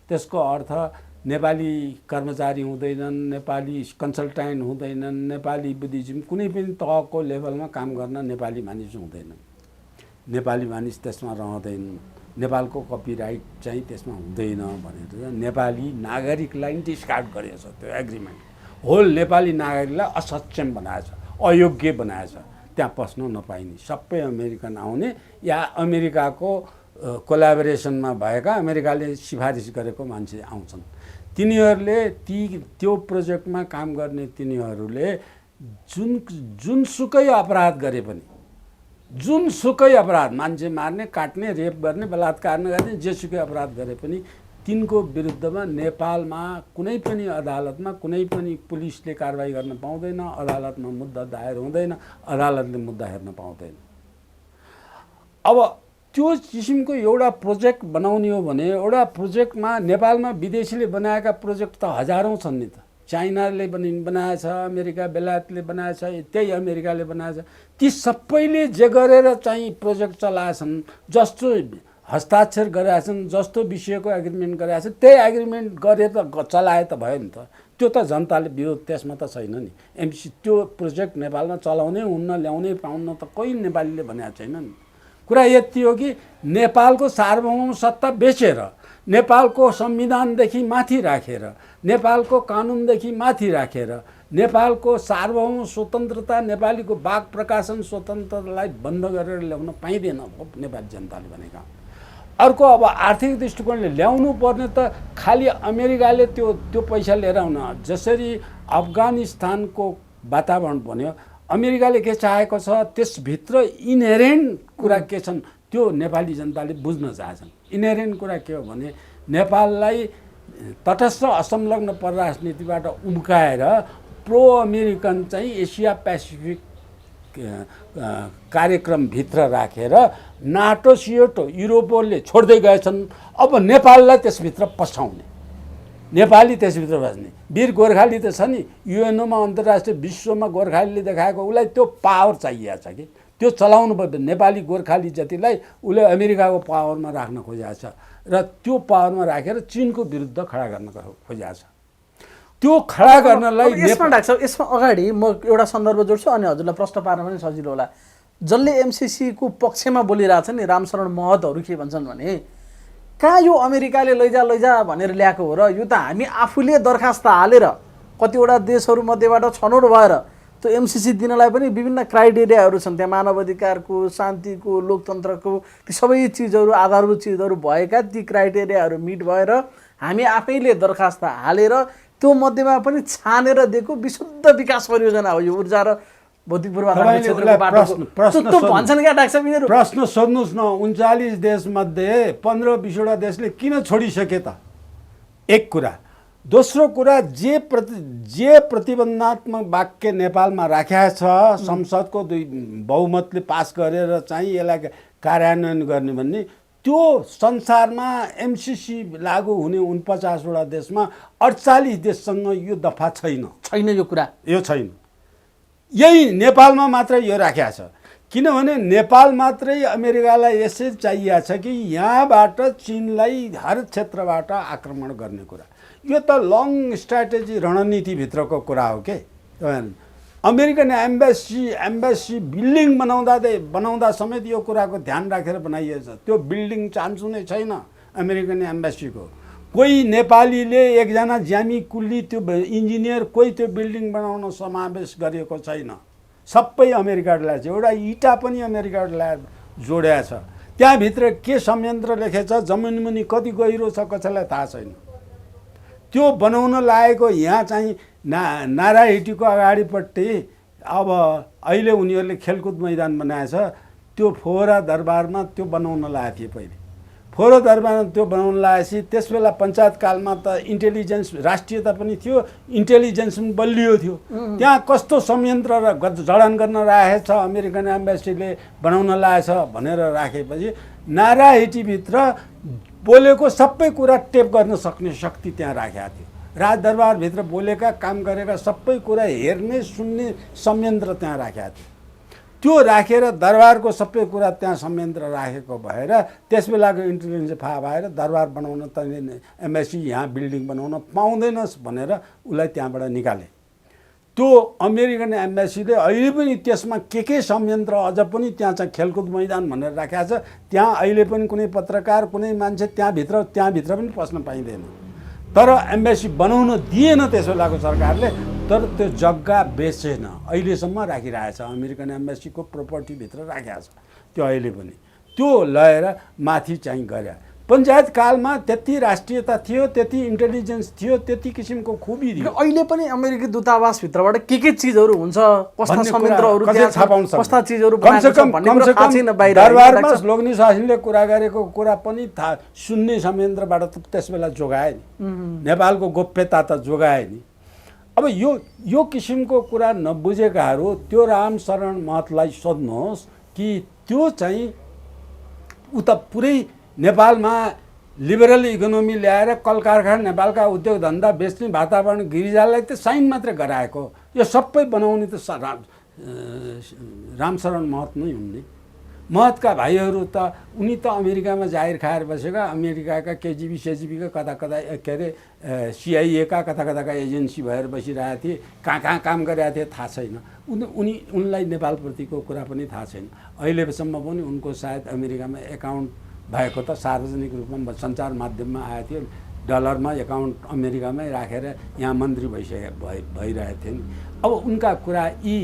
त्यसको अर्थ नेपाली कर्मचारी हुँदैनन्, नेपाली कन्सल्टेन्ट हुँदैनन्, नेपाली बुद्धिजिम कुनै पनि तहको लेभलमा काम गर्न नेपाली मानिस हुँदैनन्, नेपाली मानिस त्यसमा रहँदैनन्, नेपालको कपिराइट चाहिँ त्यसमा हुँदैन भनेर नेपाली नागरिकलाई डिस्कार्ड गरेछ। त्यो एग्रिमेन्ट होल नेपाली नागरिकलाई असक्षम बनाएछ, अयोग्य बनाएछ, त्यहाँ पस्न नपाइने, सबै अमेरिकन आउने या अमेरिकाको कोलाबोरेसनमा भएका, अमेरिकाले सिफारिस गरेको मान्छे आउँछन्। तिनीहरूले त्यो प्रोजेक्टमा काम गर्ने तिनीहरूले जुनसुकै अपराध गरे पनि, जुनसुकै अपराध, मान्छे मार्ने, काट्ने, रेप गर्ने, बलात्कार गर्ने, जेसुकै अपराध गरे पनि तिनको विरुद्धमा नेपालमा कुनै पनि अदालतमा कुनै पनि पुलिसले कारबाही गर्न पाउँदैन, अदालतमा मुद्दा दायर हुँदैन, अदालतले मुद्दा हेर्न पाउँदैन। अब त्यो किसिमको एउटा प्रोजेक्ट बनाउने हो भने, एउटा प्रोजेक्टमा नेपालमा विदेशीले बनाएका प्रोजेक्ट त हजारौँ छन् नि त। चाइनाले बनाएछ, अमेरिका बेलायतले बनाएछ, त्यही अमेरिकाले बनाएछ। ती सबैले जे गरेर चाहिँ प्रोजेक्ट चलाएछन्, जस्तो हस्ताक्षर गरेछन्, जस्तो विषयको एग्रिमेन्ट गरेछन्, त्यही एग्रिमेन्ट गरे त चलाए त भयो नि त। त्यो त जनताले विरोध त्यसमा त छैन नि। त्यो प्रोजेक्ट नेपालमा चलाउनै हुन्न, ल्याउनै पाउन्न त कोही नेपालीले भनेको छैन नि। कुरा यति हो कि नेपालको सार्वभौम सत्ता बेचेर, नेपालको संविधानदेखि माथि राखेर, नेपालको कानुनदेखि माथि राखेर, नेपालको सार्वभौम स्वतन्त्रता, नेपालीको वाक प्रकाशन स्वतन्त्रतालाई बन्द गरेर ल्याउन पाइँदैन नेपाली जनताले भनेका। अर्को अब आर्थिक दृष्टिकोणले ल्याउनु पर्ने त खालि अमेरिकाले त्यो पैसा लिएर आउन। जसरी अफगानिस्तानको वातावरण बन्यो, अमेरिकाले के चाहेको छ, त्यसभित्र इनहेरेन्ट कुरा के छन् त्यो नेपाली जनताले बुझ्न चाहछन्। इनहेरेन्ट कुरा के हो भने, नेपाललाई तटस्थ असंलग्न परराष्ट्र नीतिबाट उम्काएर प्रो अमेरिकन चाहिँ एसिया पेसिफिक कार्यक्रमभित्र राखेर नाटो सियोटो युरोपले छोड्दै गएछन्। अब नेपाललाई त्यसभित्र पस्याउने, नेपाली त्यसभित्र बस्ने। वीर गोर्खाली त छ नि, युएनओमा अन्तर्राष्ट्रिय विश्वमा गोर्खालीले देखाएको, उसलाई त्यो पावर चाहिएको छ कि त्यो चलाउनु पर्छ। नेपाली गोर्खाली जतिलाई उसले अमेरिकाको पावरमा राख्न खोजेको छ र त्यो पावरमा राखेर चीनको विरुद्ध खडा गर्न खोजेको छ। त्यो खडा गर्नलाई यसमा डाक्टर साहब, यसमा अगाडि म एउटा सन्दर्भ जोड्छु अनि हजुरलाई प्रश्न पार्न पनि सजिलो होला। जसले एमसिसीको पक्षमा बोलिरहेछ नि, रामशरण महतहरू के भन्छन् भने, कहाँ यो अमेरिकाले लैजा भनेर ल्याएको हो र, यो त हामी आफूले दरखास्त हालेर कतिवटा देशहरू मध्येबाट छनौट भएर त्यो एमसिसी दिनलाई पनि विभिन्न क्राइटेरियाहरू छन् त्यहाँ, मानव अधिकारको, शान्तिको, लोकतन्त्रको, ती सबै चिजहरू, आधारभूत चिजहरू भएका ती क्राइटेरियाहरू मिट भएर हामी आफैले दरखास्त हालेर त्यो मध्येमा पनि छानेर दिएको विशुद्ध विकास परियोजना हो यो ऊर्जा र भौतिक पूर्वाधार क्षेत्रको बाटो भन्छन् क्या डाक्टर साहब यिनीहरू। प्रश्न सोध्नुहोस् न, 39 देशमध्ये 15-20वटा देशले किन छोडिसके त? एक कुरा। दोस्रो कुरा, जे प्रतिबन्धात्मक वाक्य नेपालमा राखेको छ, संसदको बहुमतले पास गरेर चाहिँ यसलाई कार्यान्वयन गर्ने भन्ने, त्यो संसारमा एमसिसी लागू हुने 49वटा देशमा 48 देशसँग यो दफा छैन यो कुरा, यो छैन। यही नेपालमा मात्रै यो राखेको छ। किनभने नेपाल मात्रै अमेरिकालाई यसै चाहिएको छ कि यहाँबाट चीनलाई हर क्षेत्रबाट आक्रमण गर्ने कुरा। यो त लङ स्ट्राटेजी रणनीतिभित्रको कुरा हो के। अमेरिकन एम्बेसी बिल्डिङ बनाउँदा समेत यो कुराको ध्यान राखेर बनाइएछ। त्यो बिल्डिङ चान्सु नै छैन अमेरिकन एम्बेसीको। कोही नेपालीले, एकजना ज्यामी कुल्ली त्यो इन्जिनियर कोही त्यो बिल्डिङ बनाउन समावेश गरिएको छैन। सबै अमेरिकाले ल्याएछ, एउटा इँटा पनि अमेरिकाले जोडेको छ। त्यहाँभित्र के संयन्त्र लेखेछ, जमिनमुनि कति गहिरो छ कसैलाई थाहा छैन। त्यो बनाउन लागेको यहाँ चाहिँ नाराहिटीको अगाडिपट्टि अब अहिले उनीहरूले खेलकुद मैदान बनाएछ। त्यो फोहोरा दरबारमा त्यो बनाउन लागेको थिए पहिले। फोहोरा दरबारमा त्यो बनाउन लागेपछि त्यसबेला पञ्चायतकालमा त इन्टेलिजेन्स राष्ट्रियता पनि थियो, इन्टेलिजेन्स पनि बलियो थियो। त्यहाँ कस्तो संयन्त्र जडान गर्न राखेछ अमेरिकन एम्बेसीले बनाउन लागेछ भनेर राखेपछि नाराहिटीभित्र बोलेको सबै कुरा टेप गर्न सक्ने शक्ति त्यहाँ राखेको थियो। राजदरबारभित्र बोलेका काम गरेका सबै कुरा हेर्ने सुन्ने संयन्त्र त्यहाँ राखेको थियो। त्यो राखेर दरबारको सबै कुरा त्यहाँ संयन्त्र राखेको भएर त्यसबेलाको इन्टेलिजेन्स थाहा भएर दरबार बनाउन त एम्बेसी यहाँ बिल्डिङ बनाउन पाउँदैनस् भनेर उसलाई त्यहाँबाट निकाले। त्यो अमेरिकन एम्बेसीले अहिले पनि त्यसमा के संयन्त्र अझ पनि त्यहाँ चाहिँ खेलकुद मैदान भनेर राखेको छ। त्यहाँ अहिले पनि कुनै पत्रकार कुनै मान्छे त्यहाँभित्र पनि पस्न पाइँदैन। तर एम्बेसी बनाउन दिएन त्यसबेलाको सरकारले। तर त्यो जग्गा बेचेन, अहिलेसम्म राखिरहेछ। अमेरिकन एम्बेसीको प्रोपर्टीभित्र राखेको छ त्यो अहिले पनि। त्यो लगेर माथि चाहिँ गरे। पञ्चायतकालमा त्यति राष्ट्रियता थियो, त्यति इन्टेलिजेन्स थियो, त्यति किसिमको खुबी थियो। अहिले पनि अमेरिकी दूतावासभित्रबाट के चिजहरू हुन्छ, कस्ता संयन्त्रहरू त्यहाँ थाहा पाउँछ, कस्ता चिजहरू दरबारमा लोग्ने शासनले कुरा गरेको कुरा पनि थाहा सुन्ने संयन्त्रबाट त त्यसबेला जोगाए नि। नेपालको गोप्यता त जोगाए नि। अब यो किसिमको कुरा नबुझेकाहरू त्यो रामशरण महतलाई सोध्नुहोस् कि त्यो चाहिँ उता पुरै नेपालमा लिबरल इकोनोमी ल्याएर कल कारखाना नेपालका उद्योग धन्दा बेच्ने वातावरण गिरिजालाई त साइन मात्रै गराएको। यो सबै बनाउने त रामशरण महत नै हुन् नि। महतका भाइहरू त उनी त अमेरिकामा जाहिर खाएर बसेका, अमेरिकाका केजिबी सेजिबीका कता के अरे सिआइएका कता एजेन्सी भएर बसिरहेका थिए। कहाँ काम गरिरहेको थिए थाहा छैन। उनलाई नेपालप्रतिको कुरा पनि थाहा छैन। अहिलेसम्म पनि उनको सायद अमेरिकामा एकाउन्ट भएको त सार्वजनिक रूपमा सञ्चार माध्यममा आएको थियो। डलरमा एकाउन्ट अमेरिकामै राखेर यहाँ मन्त्री भइरहेको थियो नि। अब उनका कुरा यी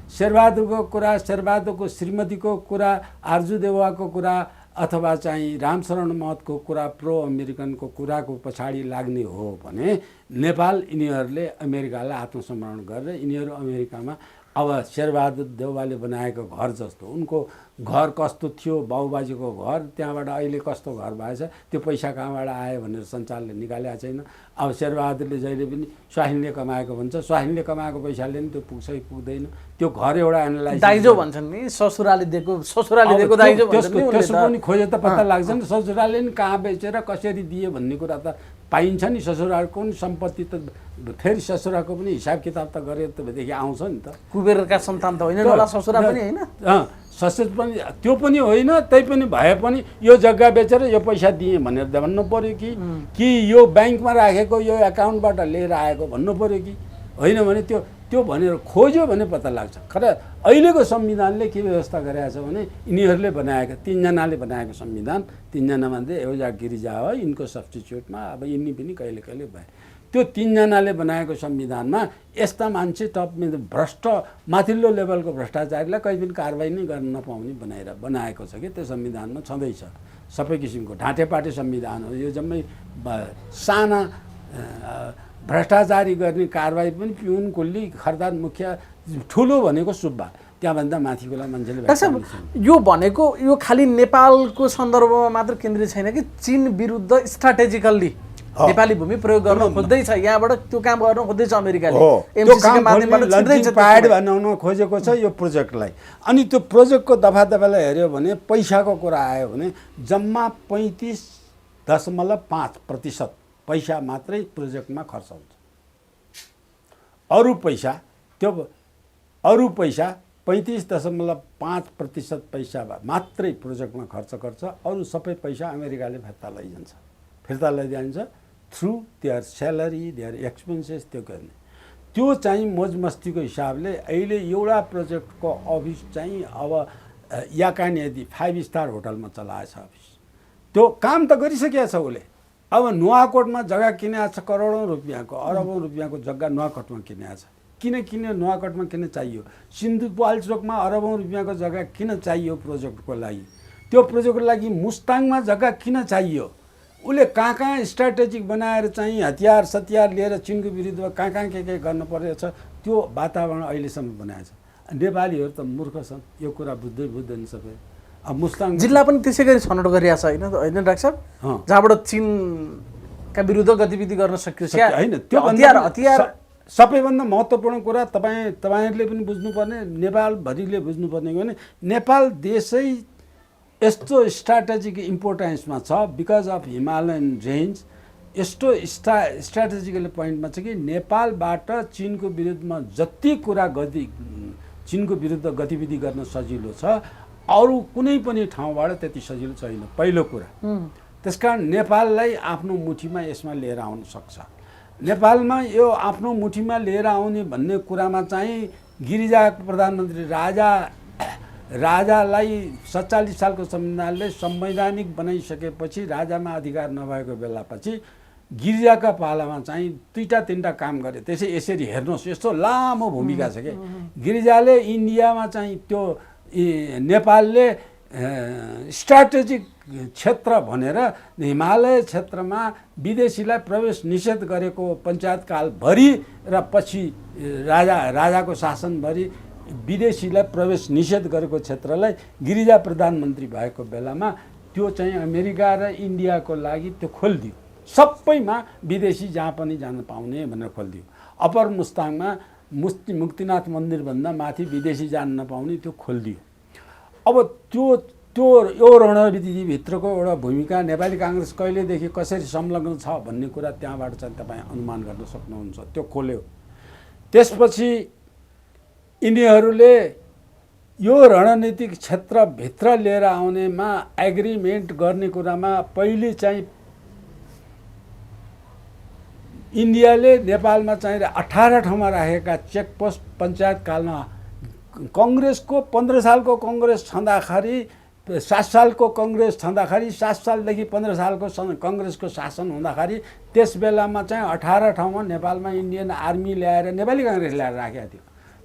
शेरबहादुरको कुरा, शेरबहादुरको श्रीमतीको कुरा, आर्जु देउवाको कुरा अथवा चाहिँ रामशरण महतको कुरा प्रो अमेरिकनको कुराको पछाडि लाग्ने हो भने नेपाल यिनीहरूले अमेरिकालाई आत्मसमरण गरेर यिनीहरू अमेरिकामा अब शेरबहादुर देउवाले बनाएको घर जस्तो उनको घर कस्तो थियो, बाबुबाजेको घर त्यहाँबाट अहिले कस्तो घर भएछ, त्यो पैसा कहाँबाट आयो भनेर सञ्चारले निकालेको छैन। अब शेरबहादुरले जहिले पनि स्वाहिनीले कमाएको भन्छ, स्वाहिनीले कमाएको पैसाले नि त्यो पुग्छ कि पुग्दैन। त्यो घर एउटा एनालाइज दाइजो भन्छन् नि, ससुराले दिएको दाइजो भन्छन् नि। त्यसको पनि खोजे त पत्ता लाग्छ नि। ससुराले नि कहाँ बेचेर कसरी दिए भन्ने कुरा त पाइन्छ नि। ससुराको पनि सम्पत्ति त फेरि ससुराको पनि हिसाब किताब त गरेर तदेखि आउँछ नि त। कुबेरका सन्तान त होइन होला ससुरा पनि होइन। ससुर पनि त्यो पनि होइन। त्यही पनि भए पनि यो जग्गा बेचेर यो पैसा दिएँ भनेर भन्नु पऱ्यो कि यो ब्याङ्कमा राखेको यो एकाउन्टबाट लिएर आएको भन्नु पऱ्यो कि होइन भने त्यो भनेर खोज्यो भने पत्ता लाग्छ। खर अहिलेको संविधानले के व्यवस्था गरेको छ भने यिनीहरूले बनाएको, तीनजनाले बनाएको संविधान, तीनजनामध्ये एउटा गिरिजा हो यिनको सब्स्टिच्युटमा। अब यिनी पनि कहिले कहिले भए। त्यो तीनजनाले बनाएको संविधानमा यस्ता मान्छे भ्रष्ट माथिल्लो लेभलको भ्रष्टाचारीलाई कहीँ पनि कारवाही नै गर्न नपाउने बनाएको छ कि त्यो संविधानमा छँदैछ। सबै किसिमको ढाँटेपाटे संविधान हो यो। जम्मै साना भ्रष्टाचारी गर्ने कारवाही पनि पिउन कुल्ली खर्दार मुखिया, ठुलो भनेको सुब्बा, त्यहाँभन्दा माथिकोलाई मान्छेले। यो भनेको यो खालि नेपालको सन्दर्भमा मात्र केन्द्रित छैन कि चीन विरुद्ध स्ट्राटेजिकल्ली नेपाली भूमि प्रयोग गर्न खोज्दैछ, यहाँबाट त्यो काम गर्न खोज्दैछ अमेरिकाले। एमसीसीका माध्यमबाट प्याड बनाउन खोजेको छ यो प्रोजेक्टलाई। अनि त्यो प्रोजेक्टको दफालाई हेऱ्यो भने पैसाको कुरा आयो भने जम्मा 35.5% पैसा मात्रै प्रोजेक्टमा खर्च हुन्छ। अरू पैसा 35.5% पैसा मात्रै प्रोजेक्टमा खर्च गर्छ। अरू सबै पैसा अमेरिकाले फिर्ता लैजान्छ through their salary, their expenses. त्यो चाहिँ मोजमस्तीको हिसाबले अहिले एउटा प्रोजेक्टको अफिस चाहिँ अब याकानेदी 5 स्टार होटलमा चलाएछ अफिस। त्यो काम त गरिसकेको छ उसले। अब नुवाकोटमा जग्गा किनेको छ, करोडौँ रुपियाँको, अरबौँ रुपियाँको जग्गा नुवाकोटमा किनेको छ। किन नुवाकोटमा किन चाहियो? सिन्धुपाल्चोकमा अरबौँ रुपियाँको जग्गा किन चाहियो प्रोजेक्टको लागि? त्यो प्रोजेक्टको लागि मुस्ताङमा जग्गा किन चाहियो, उसले कहाँ कहाँ स्ट्राटेजिक बनाएर चाहिँ हतियार सतियार लिएर चिनको विरुद्धमा कहाँ कहाँ के गर्नु परेछ, त्यो वातावरण अहिलेसम्म बनाएछ। नेपालीहरू त मूर्ख छन्, यो कुरा बुझ्दैन सबै। अब मुस्ताङ जिल्ला पनि त्यसै गरी छनौट गरिरहेको छ होइन डाक्टर साहब, जहाँबाट चिनका विरुद्ध गतिविधि गर्न सकियोस् होइन। त्यो हतियार सबैभन्दा महत्त्वपूर्ण कुरा तपाईँहरूले पनि बुझ्नुपर्ने, नेपालभरिले बुझ्नुपर्ने भने नेपाल देशै यस्तो स्ट्राटेजिक इम्पोर्टेन्समा छ बिकज अफ हिमालयन रेन्ज। यस्तो स्ट्राटेजिकल पोइन्टमा छ कि नेपालबाट चिनको विरुद्धमा जति कुरा चिनको विरुद्ध गतिविधि गर्न सजिलो छ, अरू कुनै पनि ठाउँबाट त्यति सजिलो छैन, पहिलो कुरा। त्यसकारण नेपाललाई आफ्नो मुठीमा यसमा लिएर आउन सक्छ। नेपालमा यो आफ्नो मुठीमा लिएर आउने भन्ने कुरामा चाहिँ गिरिजा प्रधानमन्त्री राजालाई 47 सालको संविधानले संवैधानिक बनाइसकेपछि राजामा अधिकार नभएको बेलापछि गिरिजाका पालामा चाहिँ 2-3टा काम गरे। त्यसै यसरी हेर्नुहोस्, यस्तो लामो भूमिका छ कि गिरिजाले इन्डियामा चाहिँ त्यो नेपालले स्ट्राटेजिक क्षेत्र भनेर हिमालय क्षेत्रमा विदेशीलाई प्रवेश निषेध गरेको पञ्चायत कालभरि र पछि राजाको शासनभरि विदेशीलाई प्रवेश निषेध गरेको क्षेत्रलाई गिरिजा प्रधानमन्त्री भएको बेलामा त्यो चाहिँ अमेरिका र इन्डियाको लागि त्यो खोलिदियो। सबैमा विदेशी जहाँ पनि जान पाउने भनेर खोलिदियो। अप्पर मुस्ताङमा मुक्तिनाथ मन्दिरभन्दा माथि विदेशी जान नपाउने त्यो खोलिदियो। अब यो रणनीतिभित्रको एउटा भूमिका नेपाली काङ्ग्रेस कहिलेदेखि कसरी संलग्न छ भन्ने कुरा त्यहाँबाट चाहिँ तपाईँ अनुमान गर्न सक्नुहुन्छ। त्यो खोल्यो। त्यसपछि यिनीहरूले यो रणनीतिक क्षेत्रभित्र लिएर आउनेमा एग्रिमेन्ट गर्ने कुरामा पहिले चाहिँ इन्डियाले नेपालमा चाहिँ 18 ठाउँमा राखेका चेकपोस्ट पञ्चायत कालमा कङ्ग्रेसको 15 सालको कङ्ग्रेस छँदाखेरि 7 सालको कङ्ग्रेस छँदाखेरि 7 सालदेखि 15 सालको कङ्ग्रेसको शासन हुँदाखेरि त्यस बेलामा चाहिँ 18 ठाउँमा नेपालमा इन्डियन आर्मी ल्याएर नेपाली काङ्ग्रेस ल्याएर राखेको थियो।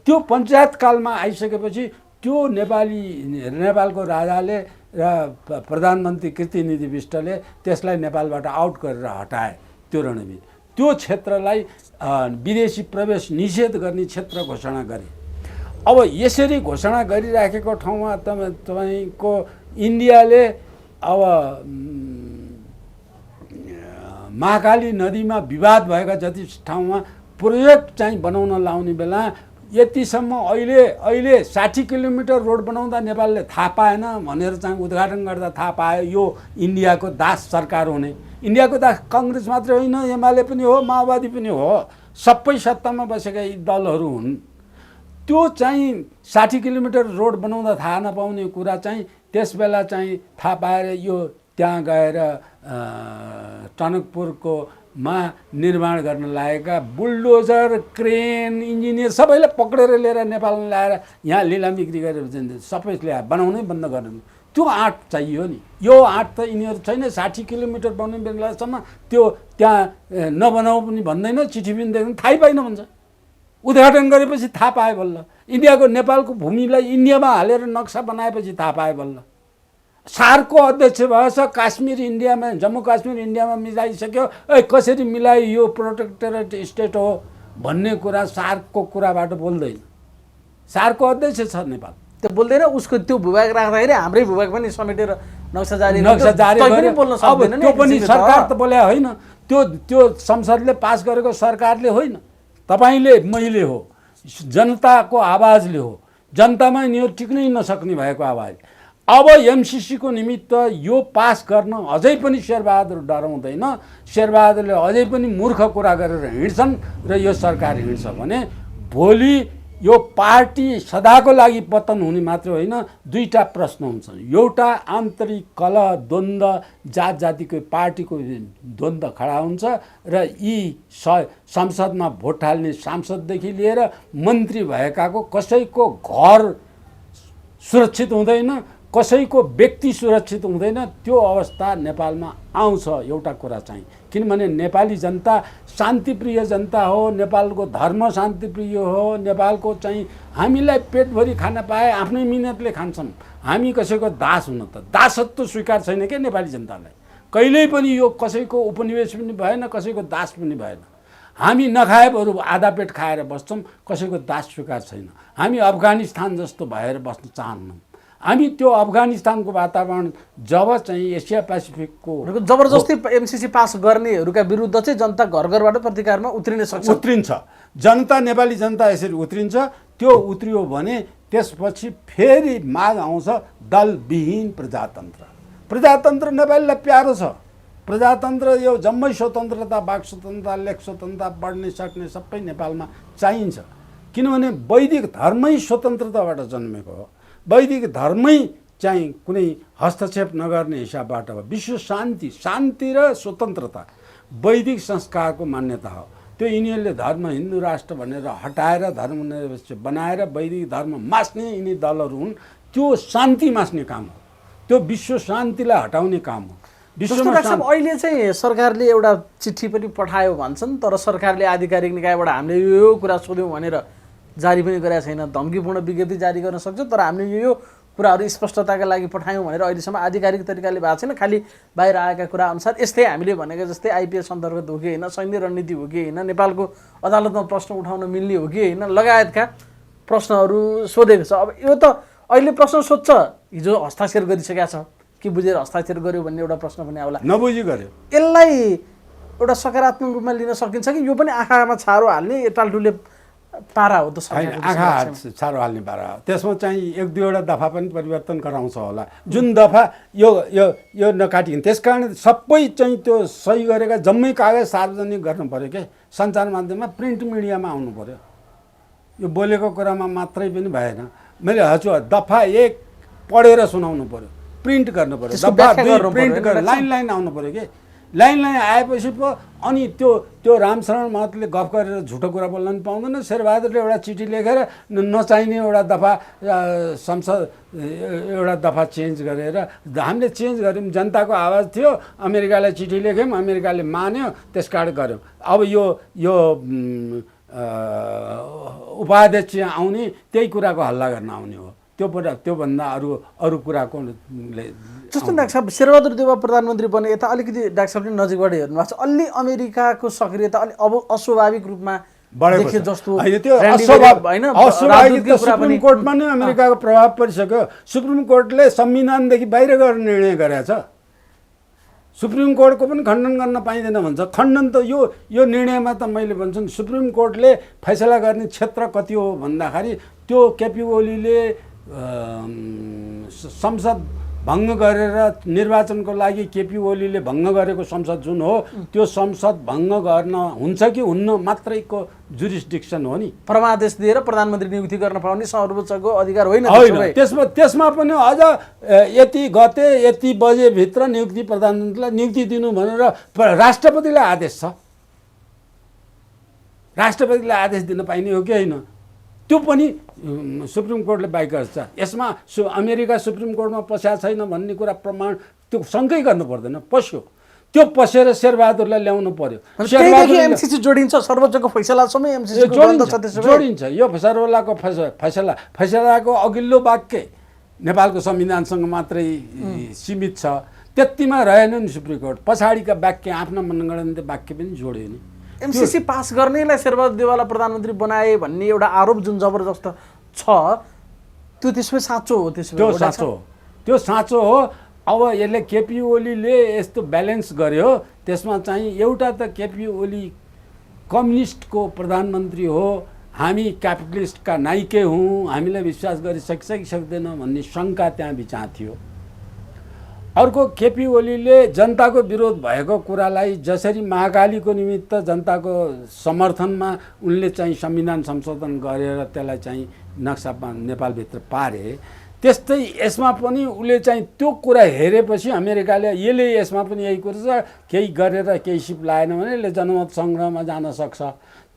त्यो पञ्चायत कालमा आइसकेपछि त्यो नेपालको राजाले र प्रधानमन्त्री कृतिनिधि विष्टले त्यसलाई नेपालबाट आउट गरेर हटाए। त्यो रणनीति त्यो क्षेत्रलाई विदेशी प्रवेश निषेध गर्ने क्षेत्र घोषणा गरे। अब यसरी घोषणा गरिराखेको ठाउँमा तपाईँको इन्डियाले अब महाकाली नदीमा विवाद भएका जति ठाउँमा प्रोजेक्ट चाहिँ बनाउन लाउने बेला यतिसम्म अहिले 60 किलोमिटर रोड बनाउँदा नेपालले थाहा पाएन भनेर चाहिँ उद्घाटन गर्दा थाहा पायो यो इन्डियाको दास सरकार हुने। इन्डियाको दास कङ्ग्रेस मात्रै होइन, एमाले पनि हो, माओवादी पनि हो, सबै सत्तामा बसेका यी दलहरू हुन्। त्यो चाहिँ 60 किलोमिटर रोड बनाउँदा थाहा नपाउने कुरा चाहिँ त्यसबेला चाहिँ थाहा पाएर यो त्यहाँ गएर टनकपुरकोमा निर्माण गर्न लागेका बुलडोजर क्रेन इन्जिनियर सबैलाई पक्रेर लिएर नेपालमा ल्याएर यहाँ लिलाम बिक्री गरेर सबैले बनाउनै बन्द गर्नु। त्यो आँट चाहियो नि। यो आँट त यिनीहरू छैन। 60 किलोमिटर बनाउने बेलासम्म त्यो त्यहाँ नबनाऊ पनि भन्दैन, चिठी पनि देख्दैन, थाहै पाइन भन्छ। उद्घाटन गरेपछि थाहा पाए बल्ल। इन्डियाको नेपालको भूमिलाई इन्डियामा हालेर नक्सा बनाएपछि थाहा पाए बल्ल। सार्कको अध्यक्ष भएछ, काश्मीर इन्डियामा, जम्मू काश्मीर इन्डियामा मिलाइसक्यो। कसरी मिलायो, यो प्रोटेक्टरेट स्टेट हो भन्ने कुरा सार्कको कुराबाट बोल्दैन। सार्कको अध्यक्ष छ नेपाल, त्यो बोल्दैन। उसको त्यो भूभाग राख्दाखेरि हाम्रै भूभाग पनि समेटेर नक्सा जारी गरे। अब त्यो पनि सरकार त बोले होइन, त्यो संसदले पास गरेको सरकारले होइन, तपाईँले मैले हो, जनताको आवाजले हो। जनतामा यिनीहरू टिक्नै नसक्ने भएको आवाज। अब एमसिसीको निमित्त यो पास गर्न अझै पनि शेरबहादुर डराउँदैन। शेरबहादुरले अझै पनि मूर्ख कुरा गरेर हिँड्छन् र यो सरकार हिँड्छ भने भोलि यो पार्टी सदाको लागि पतन हुने मात्र होइन। दुईटा प्रश्न हुन्छन्। एउटा आन्तरिक कलह द्वन्द्व, जात जातिको पार्टीको द्वन्द्व खडा हुन्छ र यी संसदमा भोट हाल्ने सांसददेखि लिएर मन्त्री भएकाको कसैको घर सुरक्षित हुँदैन, कसैको व्यक्ति सुरक्षित हुँदैन। त्यो अवस्था नेपालमा आउँछ। एउटा कुरा चाहिँ किनभने नेपाली जनता शान्तिप्रिय जनता हो, नेपालको धर्म शान्तिप्रिय हो, नेपालको चाहिँ हामीलाई पेटभरि खान पाए आफ्नै मिहिनेतले खान्छौँ। हामी कसैको दास हुन त दासत्व स्वीकार छैन क्या नेपाली जनतालाई। कहिल्यै पनि यो कसैको उपनिवेश पनि भएन, कसैको दास पनि भएन। हामी नखाए बरु आधा पेट खाएर बस्छौँ, कसैको दास स्वीकार छैन। हामी अफगानिस्तान जस्तो भएर बस्न चाहन्नौँ। हामी त्यो अफगानिस्तानको वातावरण जब चाहिँ एसिया पेसिफिकको जबरजस्ती एमसिसी पास गर्नेहरूका विरुद्ध चाहिँ जनता घर घरबाट प्रतिकारमा उत्रिन सक्छ, उत्रिन्छ। जनता, नेपाली जनता यसरी उत्रिन्छ। त्यो उत्रियो भने त्यसपछि फेरि माग आउँछ दलविहीन प्रजातन्त्र। प्रजातन्त्र नेपालीलाई प्यारो छ। प्रजातन्त्र यो जम्मै स्वतन्त्रता, वाक स्वतन्त्रता, लेख स्वतन्त्रता, पढ्ने सक्ने सबै नेपालमा चाहिन्छ। किनभने वैदिक धर्मै स्वतन्त्रताबाट जन्मेको हो। वैदिक धर्मै चाहिँ कुनै हस्तक्षेप नगर्ने हिसाबबाट हो। विश्व शान्ति, शान्ति र स्वतन्त्रता वैदिक संस्कारको मान्यता हो। त्यो यिनीहरूले धर्म हिन्दू राष्ट्र भनेर हटाएर धर्मनिरपेक्ष बनाएर वैदिक धर्म मास्ने यिनी दलहरू हुन्। त्यो शान्ति मास्ने काम हो, त्यो विश्व शान्तिलाई हटाउने काम हो। विश्वमा अहिले चाहिँ सरकारले एउटा चिठी पनि पठायो भन्छन्, तर सरकारले आधिकारिक निकायबाट हामीले यो कुरा सोध्यौँ भनेर जारी पनि गरेका छैन। धम्कीपूर्ण विज्ञप्ति जारी गर्न सक्छ, तर हामीले यो कुराहरू स्पष्टताका लागि पठायौँ भनेर अहिलेसम्म आधिकारिक तरिकाले भएको छैन। खालि बाहिर आएका कुरा अनुसार यस्तै हामीले भनेको जस्तै आइपिएस अन्तर्गत हो कि होइन, सैन्य रणनीति हो कि होइन, नेपालको अदालतमा प्रश्न उठाउन मिल्ने हो कि होइन, लगायतका प्रश्नहरू सोधेको छ। अब यो त अहिले प्रश्न सोध्छ, हिजो हस्ताक्षर गरिसकेका छ कि बुझेर हस्ताक्षर गर्यो भन्ने एउटा प्रश्न पनि आउला। नबुझी गर्यो। यसलाई एउटा सकारात्मक रूपमा लिन सकिन्छ कि यो पनि आँखामा छारो हाल्ने टालटुले पारा हो त? आँखा छारो हाल्ने पारा हो। त्यसमा चाहिँ एक दुईवटा दफा पनि परिवर्तन गराउँछ होला, जुन दफा यो यो यो नकाटिन्। त्यस कारण सबै चाहिँ त्यो सही गरेका जम्मै कागज सार्वजनिक गर्नु पऱ्यो के, सञ्चार माध्यममा, प्रिन्ट मिडियामा आउनु पऱ्यो। यो बोलेको कुरामा मात्रै पनि भएन। मैले हजुर दफा 1 पढेर सुनाउनु पऱ्यो, प्रिन्ट गर्नु पऱ्यो, दफा 2 प्रिन्ट गरेर लाइन लाइन आउनु पऱ्यो कि। लाइन लाइन आएपछि पो अनि त्यो रामशरण महतले गफ गरेर झुटो कुरा बोल्न पनि पाउँदैन। शेरबहादुरले एउटा चिठी लेखेर नचाहिने एउटा दफा संसद एउटा दफा चेन्ज गरेर हामीले चेन्ज गऱ्यौँ। जनताको आवाज थियो, अमेरिकालाई चिठी लेख्यौँ, अमेरिकाले मान्यो, त्यस कारण गऱ्यौँ। अब यो उपाध्यक्ष आउने त्यही कुराको हल्ला गर्न आउने हो। त्योभन्दा अरू कुराको जस्तो डाक्टर साहब शेरबहादुर देउवा प्रधानमन्त्री बने, यता अलिकति डाक्टर साहबले नजिकबाट हेर्नु भएको छ, अलि अमेरिकाको सक्रियता अलि अब अस्वाभाविक रूपमा देखे जस्तो सुप्रिम कोर्टमा नै अमेरिकाको प्रभाव परिसक्यो। सुप्रिम कोर्टले संविधानदेखि बाहिर गर्ने निर्णय गरेछ। सुप्रिम कोर्टको पनि खण्डन गर्न पाइँदैन भन्छ। खण्डन त यो निर्णयमा त मैले भन्छु नि, सुप्रिम कोर्टले फैसला गर्ने क्षेत्र कति हो भन्दाखेरि त्यो केपी ओलीले संसद भङ्ग गरेर निर्वाचनको लागि केपी ओलीले भङ्ग गरेको संसद जुन हो, त्यो संसद भङ्ग गर्न हुन्छ कि हुन्न मात्रैको जुरिस्डिक्सन हो नि। परमादेश दिएर प्रधानमन्त्री नियुक्ति गर्न पाउने सर्वोच्चको अधिकार होइन। त्यसमा पनि अझ यति गते यति बजेभित्र नियुक्ति, प्रधानमन्त्रीलाई नियुक्ति दिनु भनेर राष्ट्रपतिलाई आदेश छ। राष्ट्रपतिलाई आदेश दिन पाइने हो कि होइन, त्यो पनि सुप्रिम कोर्टले बाइक गर्छ। यसमा अमेरिका सुप्रिम कोर्टमा पस्या छैन भन्ने कुरा प्रमाण त्यो शङ्कै गर्नु पर्दैन, पस्यो। त्यो पसेर शेरबहादुरलाई ल्याउनु पर्यो। एमसिसी जोडिन्छ, सर्वोच्चको फैसलासम्म एमसिसी जोडिन्छ। यो सर्वोच्चको फैसलाको अघिल्लो वाक्य नेपालको संविधानसँग मात्रै सीमित छ, त्यतिमा रहेन नि सुप्रिम कोर्ट। पछाडिका वाक्य आफ्ना मनगढन्त वाक्य पनि जोड्यो नि। एमसिसी पास गर्नेलाई शेरबहादुर देउवालाई प्रधानमन्त्री बनाए भन्ने एउटा आरोप जुन जबरजस्त छ, त्यो त्यसमै साँचो हो? त्यो साँचो हो। अब यसले केपी ओलीले यस्तो ब्यालेन्स गर्यो। त्यसमा चाहिँ एउटा त केपी ओली कम्युनिस्टको प्रधानमन्त्री हो, हामी क्यापिटलिस्टका नाइके हौँ, हामीलाई विश्वास गरिसक्छ कि सक्दैन भन्ने शङ्का त्यहाँ बिचा थियो। अर्को केपी ओलीले जनताको विरोध भएको कुरालाई जसरी महाकालीको निमित्त जनताको समर्थनमा उनले चाहिँ संविधान संशोधन गरेर त्यसलाई चाहिँ नक्सामा नेपालभित्र पारे, त्यस्तै यसमा पनि उसले चाहिँ त्यो कुरा हेरेपछि अमेरिकाले यसले यसमा पनि यही कुरा छ, केही गरेर केही सिप लाएन भने यसले जनमत सङ्ग्रहमा जान सक्छ।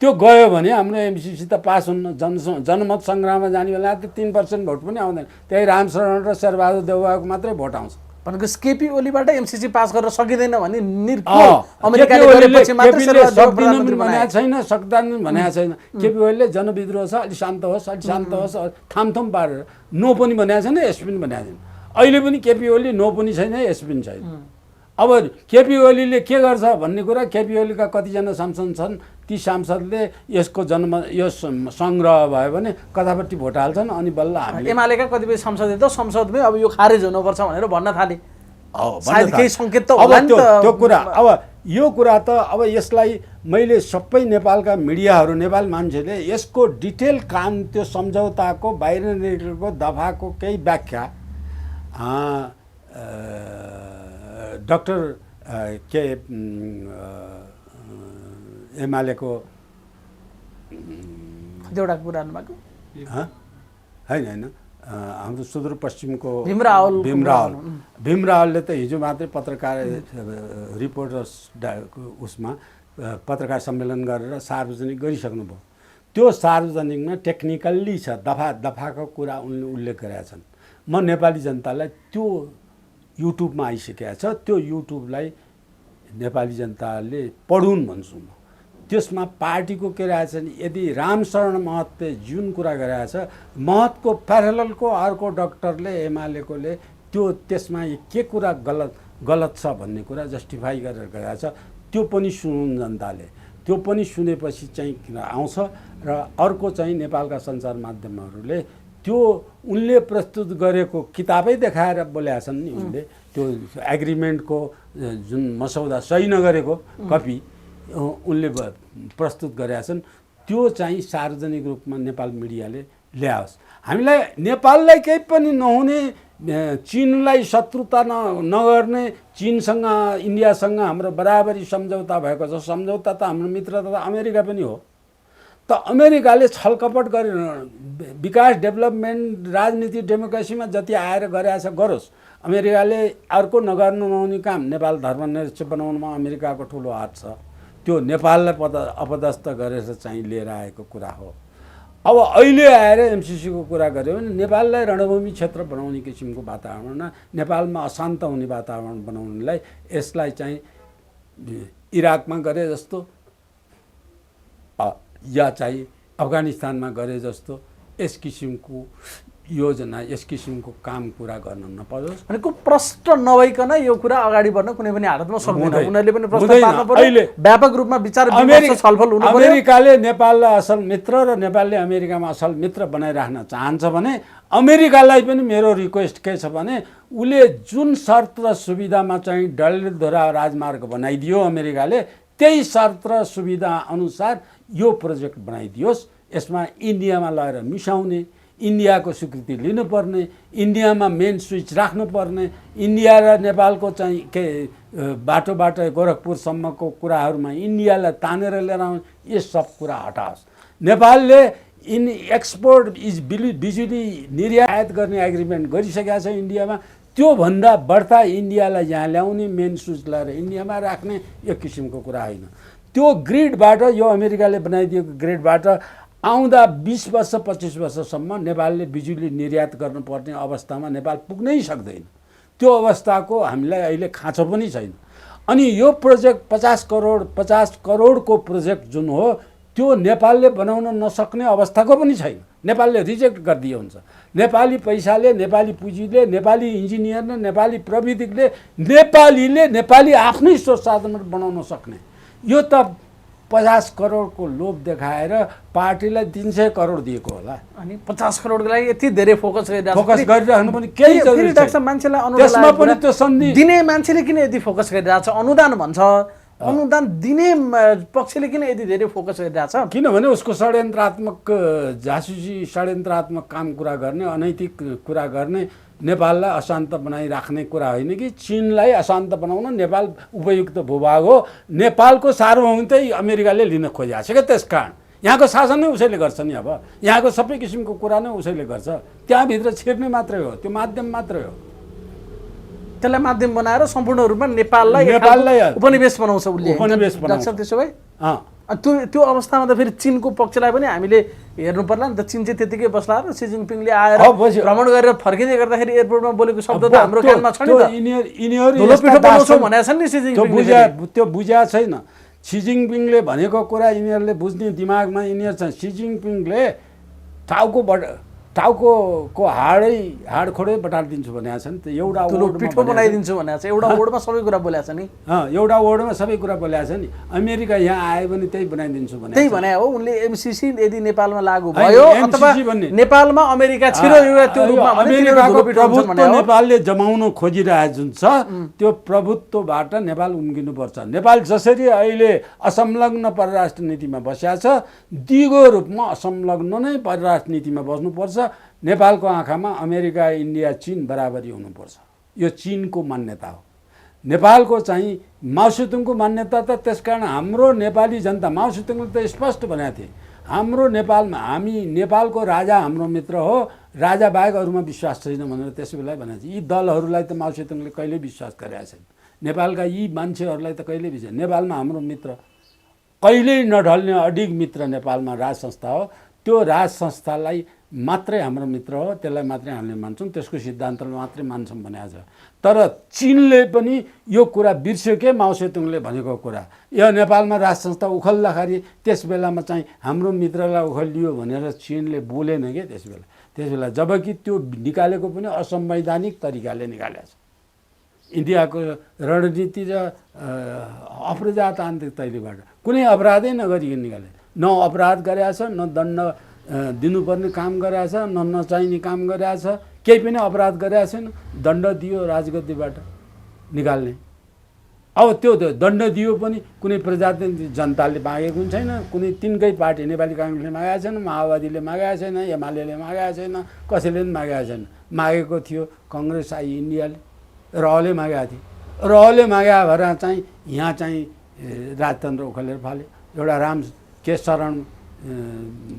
त्यो गयो भने हाम्रो एमसिसी त पास हुन्न। जनमत सङ्ग्रहमा जाने बेला त 3% भोट पनि आउँदैन, त्यही रामशरण र शेरबहादुर देउवाको मात्रै भोट आउँछ। भनेको केपी ओलीबाट एमसीसी पास गरेर सकिँदैन भने केपी ओलीले सक्दिनँ भनेको छैन, सक्दैनन् भनेको छैन। केपी ओलीले जनविद्रोह छ, अलि शान्त होस् थामथुम पारेर नो पनि भनेको छैन, यस पनि भनेको छैन। अहिले पनि केपी ओली नो पनि छैन, यस पनि छैन। अब केपी ओलीले के गर्छ भन्ने कुरा, केपी ओलीका कतिजना सांसद छन्, ती सांसदले यो सङ्ग्रह भयो भने कतापट्टि भोट हाल्छन्, अनि बल्ल हामीले एमालेका कतिपय सांसदले त संसदमै अब यो खारेज हुनुपर्छ भनेर भन्न थाले। सायद केही सङ्केत त होला नि त। त्यो कुरा अब यो कुरा त अब यसलाई मैले सबै नेपालका मिडियाहरू, नेपाल मान्छेले यसको डिटेल काम, त्यो सम्झौताको बाहिर निस्केको दफाको केही व्याख्या डाक्टर के एमालेको कतिवटा कुरा भएको होइन हाम्रो सुदूरपश्चिमको भीम रावलले त हिजो मात्रै पत्रकार रिपोर्टर्स उसमा पत्रकार सम्मेलन गरेर सार्वजनिक गरिसक्नुभयो। त्यो सार्वजनिकमा टेक्निकल्ली छ, दफाको कुरा उनले उल्लेख गरेका छन्। म नेपाली जनतालाई त्यो युट्युबमा आइसकेको छ, त्यो युट्युबलाई नेपाली जनताले पढुन् भन्छु म। त्यसमा पार्टीको के रहेछ नि, यदि रामशरण महतले जुन कुरा गरेको छ, महतको प्यारललको अर्को डक्टरले एमालेकोले त्यो त्यसमा के कुरा गलत छ भन्ने कुरा जस्टिफाई गरेर गएको छ, त्यो पनि सुनुन् जनताले। त्यो पनि सुनेपछि चाहिँ आउँछ। र अर्को चाहिँ नेपालका सञ्चार माध्यमहरूले त्यो उनले प्रस्तुत गरेको किताबै देखाएर बोलेका छन् नि, उनले त्यो एग्रिमेन्टको जुन मसौदा सही नगरेको कपी उनले प्रस्तुत गरेका छन्, त्यो चाहिँ सार्वजनिक रूपमा नेपाल मिडियाले ल्याओस्। हामीलाई नेपाललाई केही पनि नहुने, चीनलाई शत्रुता नगर्ने, चीनसँग इन्डियासँग हाम्रो बराबरी सम्झौता भएको छ। सम्झौता त हाम्रो मित्र त अमेरिका पनि हो। त अमेरिकाले छलकपट गरेर विकास, डेभलपमेन्ट, राजनीति, डेमोक्रेसीमा जति आएर गरेछ गरोस्। अमेरिकाले अर्को नगर्नु नहुने काम नेपाल धर्मनिरपेक्ष बनाउनुमा अमेरिकाको ठुलो हात छ। त्यो नेपाललाई अपदस्थ गरेर चाहिँ लिएर आएको कुरा हो। अब अहिले आएर एमसीसीको कुरा गऱ्यो भने नेपाललाई रणभूमि क्षेत्र बनाउने किसिमको वातावरण, नेपालमा अशान्त हुने वातावरण बनाउनलाई यसलाई चाहिँ इराकमा गरे जस्तो या चाहिँ अफगानिस्तानमा गरे जस्तो यस किसिमको योजना, यस किसिमको काम पुरा गर्न नपरोस् भनेको प्रश्न नभइकन यो कुरा अगाडि बढ्न कुनै पनि हालतमा सक्दैन। उनीहरूले पनि प्रश्न पार्न पर्यो, व्यापक रूपमा विचार विमर्श छलफल हुनु पर्यो। अमेरिकाले नेपाललाई असल मित्र र नेपालले अमेरिकामा असल मित्र बनाइराख्न चाहन्छ भने अमेरिकालाई पनि मेरो रिक्वेस्ट के छ भने उसले जुन शर्त र सुविधामा चाहिँ डडेलधुरा राजमार्ग बनाइदियो अमेरिकाले, त्यही शर्त र सुविधा अनुसार यो प्रोजेक्ट बनाइदियोस्। यसमा इन्डियामा लगेर मिसाउने, इन्डियाको स्वीकृति लिनुपर्ने, इन्डियामा मेन स्विच राख्नुपर्ने, इन्डिया र नेपालको चाहिँ के बाटोबाट गोरखपुरसम्मको कुराहरूमा इन्डियालाई तानेर लिएर आउने, यो सब कुरा हटाओस्। नेपालले एक्सपोर्ट बिजुली निर्यात गर्ने एग्रिमेन्ट गरिसकेको छ इन्डियामा, त्योभन्दा बढ्ता इन्डियालाई यहाँ ल्याउने, मेन स्विच लगाएर इन्डियामा राख्ने, यो किसिमको कुरा होइन। त्यो ग्रिडबाट, यो अमेरिकाले बनाइदिएको ग्रिडबाट आउँदा 20 वर्ष 25 वर्षसम्म नेपालले बिजुली निर्यात गर्नुपर्ने अवस्थामा नेपाल पुग्नै सक्दैन। त्यो अवस्थाको हामीलाई अहिले खाँचो पनि छैन। अनि यो प्रोजेक्ट 50 करोडको प्रोजेक्ट जुन हो, त्यो नेपालले बनाउन नसक्ने अवस्थाको पनि छैन। नेपालले रिजेक्ट गरिदियो हुन्छ। नेपाली पैसाले, नेपाली पुँजीले, नेपाली इन्जिनियरले, नेपाली प्रविधिकले, नेपाली आफ्नै स्रोत साधनबाट बनाउन सक्ने, यो त 50 करोडको लोभ देखाएर पार्टीलाई 300 करोड दिएको होला। अनि 50 करोडको लागि यति धेरै फोकस गरिरहनु पनि केही जरुरी छैन। मान्छेलाई त्यसमा पनि त्यो सन्धि दिने मान्छेले किन यति फोकस गरिरहेछ? अनुदान भन्छ, अनुदान दिने पक्षले किन यति धेरै फोकस गरिरहेछ? किनभने उसको षड्यन्त्रात्मक जासुसी षड्यन्त्रात्मक काम कुरा गर्ने, अनैतिक कुरा गर्ने, नेपाललाई अशान्त बनाइराख्ने कुरा होइन कि चीनलाई अशान्त बनाउन नेपाल उपयुक्त भूभाग हो। नेपालको सार्वभौमिकता अमेरिकाले लिन खोजेको छ क्या, त्यस कारण यहाँको शासन नै उसैले गर्छ नि। अब यहाँको सबै किसिमको कुरा नै उसैले गर्छ, त्यहाँभित्र छिर्ने मात्रै हो, त्यो माध्यम मात्रै हो। त्यसलाई माध्यम बनाएर सम्पूर्ण रूपमा नेपाललाई उपनिवेश बनाउँछ उसले। उपनिवेश बनाउँछ। त्यसो भए त्यो अवस्थामा त फेरि चिनको पक्षलाई पनि हामीले हेर्नु पर्ला नि त। चिन चाहिँ त्यतिकै बस्ला र सी जिनपिङले आएर भ्रमण गरेर फर्किँदै गर्दाखेरि एयरपोर्टमा बोलेको शब्द त हाम्रो कानमा छ नि त। धुलो पिठो बनाउँछौँ भनेको छ नि सी जिनपिङले। त्यो बुझ्या छैन। सी जिनपिङले भनेको कुरा यिनीहरूले बुझ्ने दिमागमा यिनीहरू छ। सी जिनपिङले टाउको हाड खोडै बटालिदिन्छु भनेको छ नि त। एउटा पिठो बनाइदिन्छु भनेको छ, एउटा वर्डमा सबै कुरा बोलेको छ नि। एउटा वर्डमा सबै कुरा बोलेको छ नि। अमेरिका यहाँ आयो भने त्यही बनाइदिन्छु भने त्यही भने हो उनले एमसिसी यदि नेपालमा लागू भयो अथवा नेपालमा अमेरिका छिरो त्यो रूपमा अमेरिकाको प्रभुत्व नेपालले जमाउन खोजिरहेको जुन छ त्यो प्रभुत्वबाट नेपाल उम्किनुपर्छ। नेपाल जसरी अहिले असंलग्न परराष्ट्र नीतिमा बसेको छ दिगो रूपमा असंलग्न नै परराष्ट्र नीतिमा बस्नुपर्छ। नेपालको आँखामा अमेरिका इन्डिया चीन बराबरी हुनुपर्छ। यो चीनको मान्यता हो। नेपालको चाहिँ माओसेतुङको मान्यता त त्यसकारण हाम्रो नेपाली जनता माओसेतुङले त स्पष्ट भनेको थिए हाम्रो नेपालमा हामी नेपालको राजा हाम्रो मित्र हो, राजा बाहेक अरूमा विश्वास छैन भनेर त्यस बेला भनेको थियो। यी दलहरूलाई त माओसेतुङले कहिल्यै विश्वास गरेका छैन। नेपालका यी मान्छेहरूलाई त कहिल्यै विश्वास नेपालमा हाम्रो मित्र कहिल्यै नढल्ने अडिग मित्र नेपालमा राज संस्था हो। त्यो राज संस्थालाई मात्रै हाम्रो मित्र हो, त्यसलाई मात्रै हामीले मान्छौँ, त्यसको सिद्धान्तलाई मात्रै मान्छौँ भनेको छ। तर चीनले पनि यो कुरा बिर्स्यो के माओसेतुङले भनेको कुरा। यो नेपालमा राज संस्था उखल्दाखेरि त्यस बेलामा चाहिँ हाम्रो मित्रलाई उखलियो भनेर चीनले बोलेन के त्यस बेला जबकि त्यो निकालेको पनि असंवैधानिक तरिकाले निकालेको छ। इन्डियाको रणनीति र अप्रजातान्त्रिक तैलीबाट कुनै अपराधै नगरिकन निकाले। न अपराध गरेको छ, न दण्ड दिनुपर्ने काम गरेको छ, न नचाहिने काम गरेको छ, केही पनि अपराध गरेको छैन। दण्ड दियो राजगद्दीबाट निकाल्ने। अब त्यो दण्ड दियो पनि कुनै प्रजातान्त्रिक जनताले मागेको पनि छैन, कुनै तिनकै पार्टी नेपाली काङ्ग्रेसले मागेको छैन, माओवादीले मागेको छैन, एमाले मागेको छैन, कसैले पनि मागेको छैन। मागेको थियो कङ्ग्रेस आई इन्डियाले, रहले मागेको थियो। रहले मागेको भएर चाहिँ यहाँ चाहिँ राजतन्त्र उखलेर फाल्यो। एउटा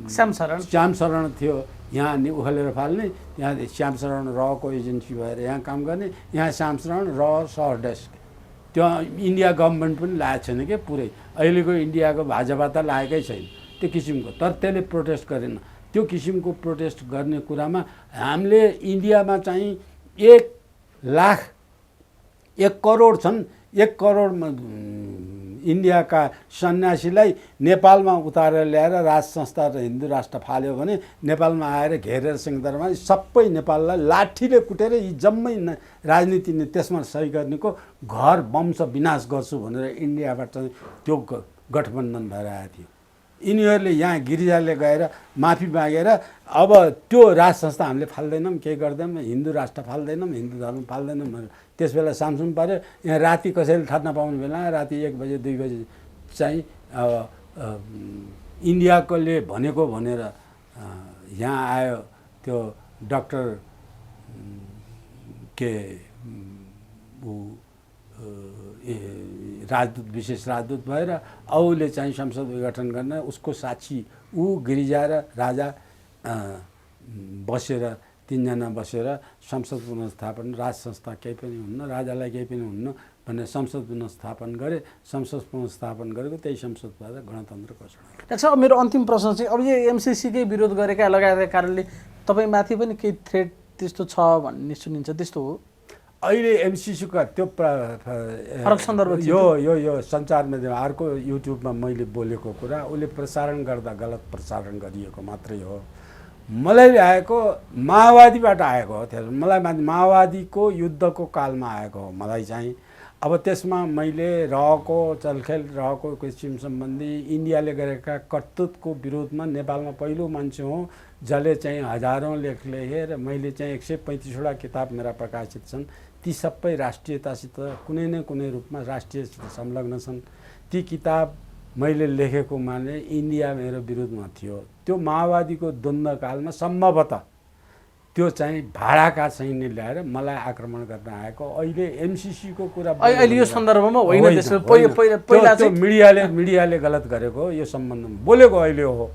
श्याम शरण थियो यहाँ उखलेर फाल्ने, यहाँ श्याम शरण रको एजेन्सी भएर यहाँ काम गर्ने, यहाँ श्याम शरण र सह डेस्क। त्यो इन्डिया गभर्मेन्ट पनि लागेको छैन क्या पुरै। अहिलेको इन्डियाको भाजपा त लागेकै छैन त्यो किसिमको। तर त्यसले प्रोटेस्ट गरेन। त्यो किसिमको प्रोटेस्ट गर्ने कुरामा हामीले इन्डियामा चाहिँ 1 करोड छन्। 1 करोड इन्डियाका सन्यासीलाई नेपालमा उतारेर ल्याएर राज संस्था र हिन्दू राष्ट्र फाल्यो भने नेपालमा आएर घेरेर सिंहदरबारमा सबै नेपाललाई लाठीले कुटेर यी जम्मै राजनीति त्यसमा सही गर्नेको घर वंश विनाश गर्छु भनेर इन्डियाबाट त्यो गठबन्धन भएर आएको थियो। यिनीहरूले यहाँ गिरिजाले गएर माफी मागेर अब त्यो राज संस्था हामीले फाल्दैनौँ, केही गर्दैनौँ, हिन्दू राष्ट्र फाल्दैनौँ, हिन्दू धर्म फाल्दैनौँ भनेर त्यस बेला सामसुम पाऱ्यो। यहाँ राति कसैले थाहा नपाउने बेला राति 1 बजे 2 बजे चाहिँ इन्डियाकोले भनेको भनेर यहाँ आयो त्यो डाक्टर के राजदूत विशेष राजदूत भएर औले चाहिँ संसद विघटन गर्न उसको साक्षी ऊ गिरिजा र राजा बसेर 3 जना बसेर संसद पुनर्स्थापन राज संस्था केही पनि हुन्न, राजालाई केही पनि हुन्न भनेर संसद पुनर्स्थापन गरे। संसद पुनर्स्थापन गरेको त्यही संसदबाट गणतन्त्र घोषणा। अच्छा, मेरो अन्तिम प्रश्न चाहिँ अब यो एमसिसीकै विरोध गरेका लगायतका कारणले तपाईँमाथि पनि केही थ्रेट त्यस्तो छ भन्ने सुनिन्छ, त्यस्तो हो? अहिले एमसिसीका त्यो फरक सन्दर्भ यो सञ्चार माध्यम अर्को युट्युबमा मैले बोलेको कुरा उसले प्रसारण गर्दा गलत प्रसारण गरिएको मात्रै हो। मलाई आएको माओवादीबाट आएको हो। त्यो मलाई माओवादीको युद्धको कालमा आएको हो मलाई चाहिँ। अब त्यसमा मैले रहको चलखेल रहको किसिम सम्बन्धी इन्डियाले गरेका कर्तुतको विरोधमा नेपालमा पहिलो मान्छे हो जसले चाहिँ हजारौँ लेख लेखेँ र मैले चाहिँ 135वटा किताब मेरा प्रकाशित छन्। ती सबै राष्ट्रियतासित कुनै न कुनै रूपमा राष्ट्रियसित संलग्न छन्। ती किताब मैले लेखेको माने इन्डिया मेरो विरुद्धमा थियो। त्यो माओवादीको द्वन्द्वकालमा सम्भवतः त्यो चाहिँ भाडाका सैन्य ल्याएर मलाई आक्रमण गर्न आएको। अहिले एमसिसीको कुरा अहिले यो सन्दर्भमा होइन, पहिला त्यो मिडियाले गलत गरेको यो सम्बन्धमा बोलेको अहिले हो।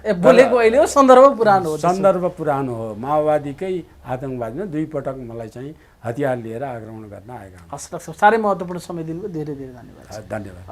बोलेको अहिले हो, सन्दर्भ पुरानो हो। माओवादीकै आतङ्कवादीमा 2 पटक मलाई चाहिँ हतियार लिएर आक्रमण गर्न आएका। हस्, साह्रै महत्त्वपूर्ण समय दिनुभयो। धेरै धेरै धन्यवाद। धन्यवाद।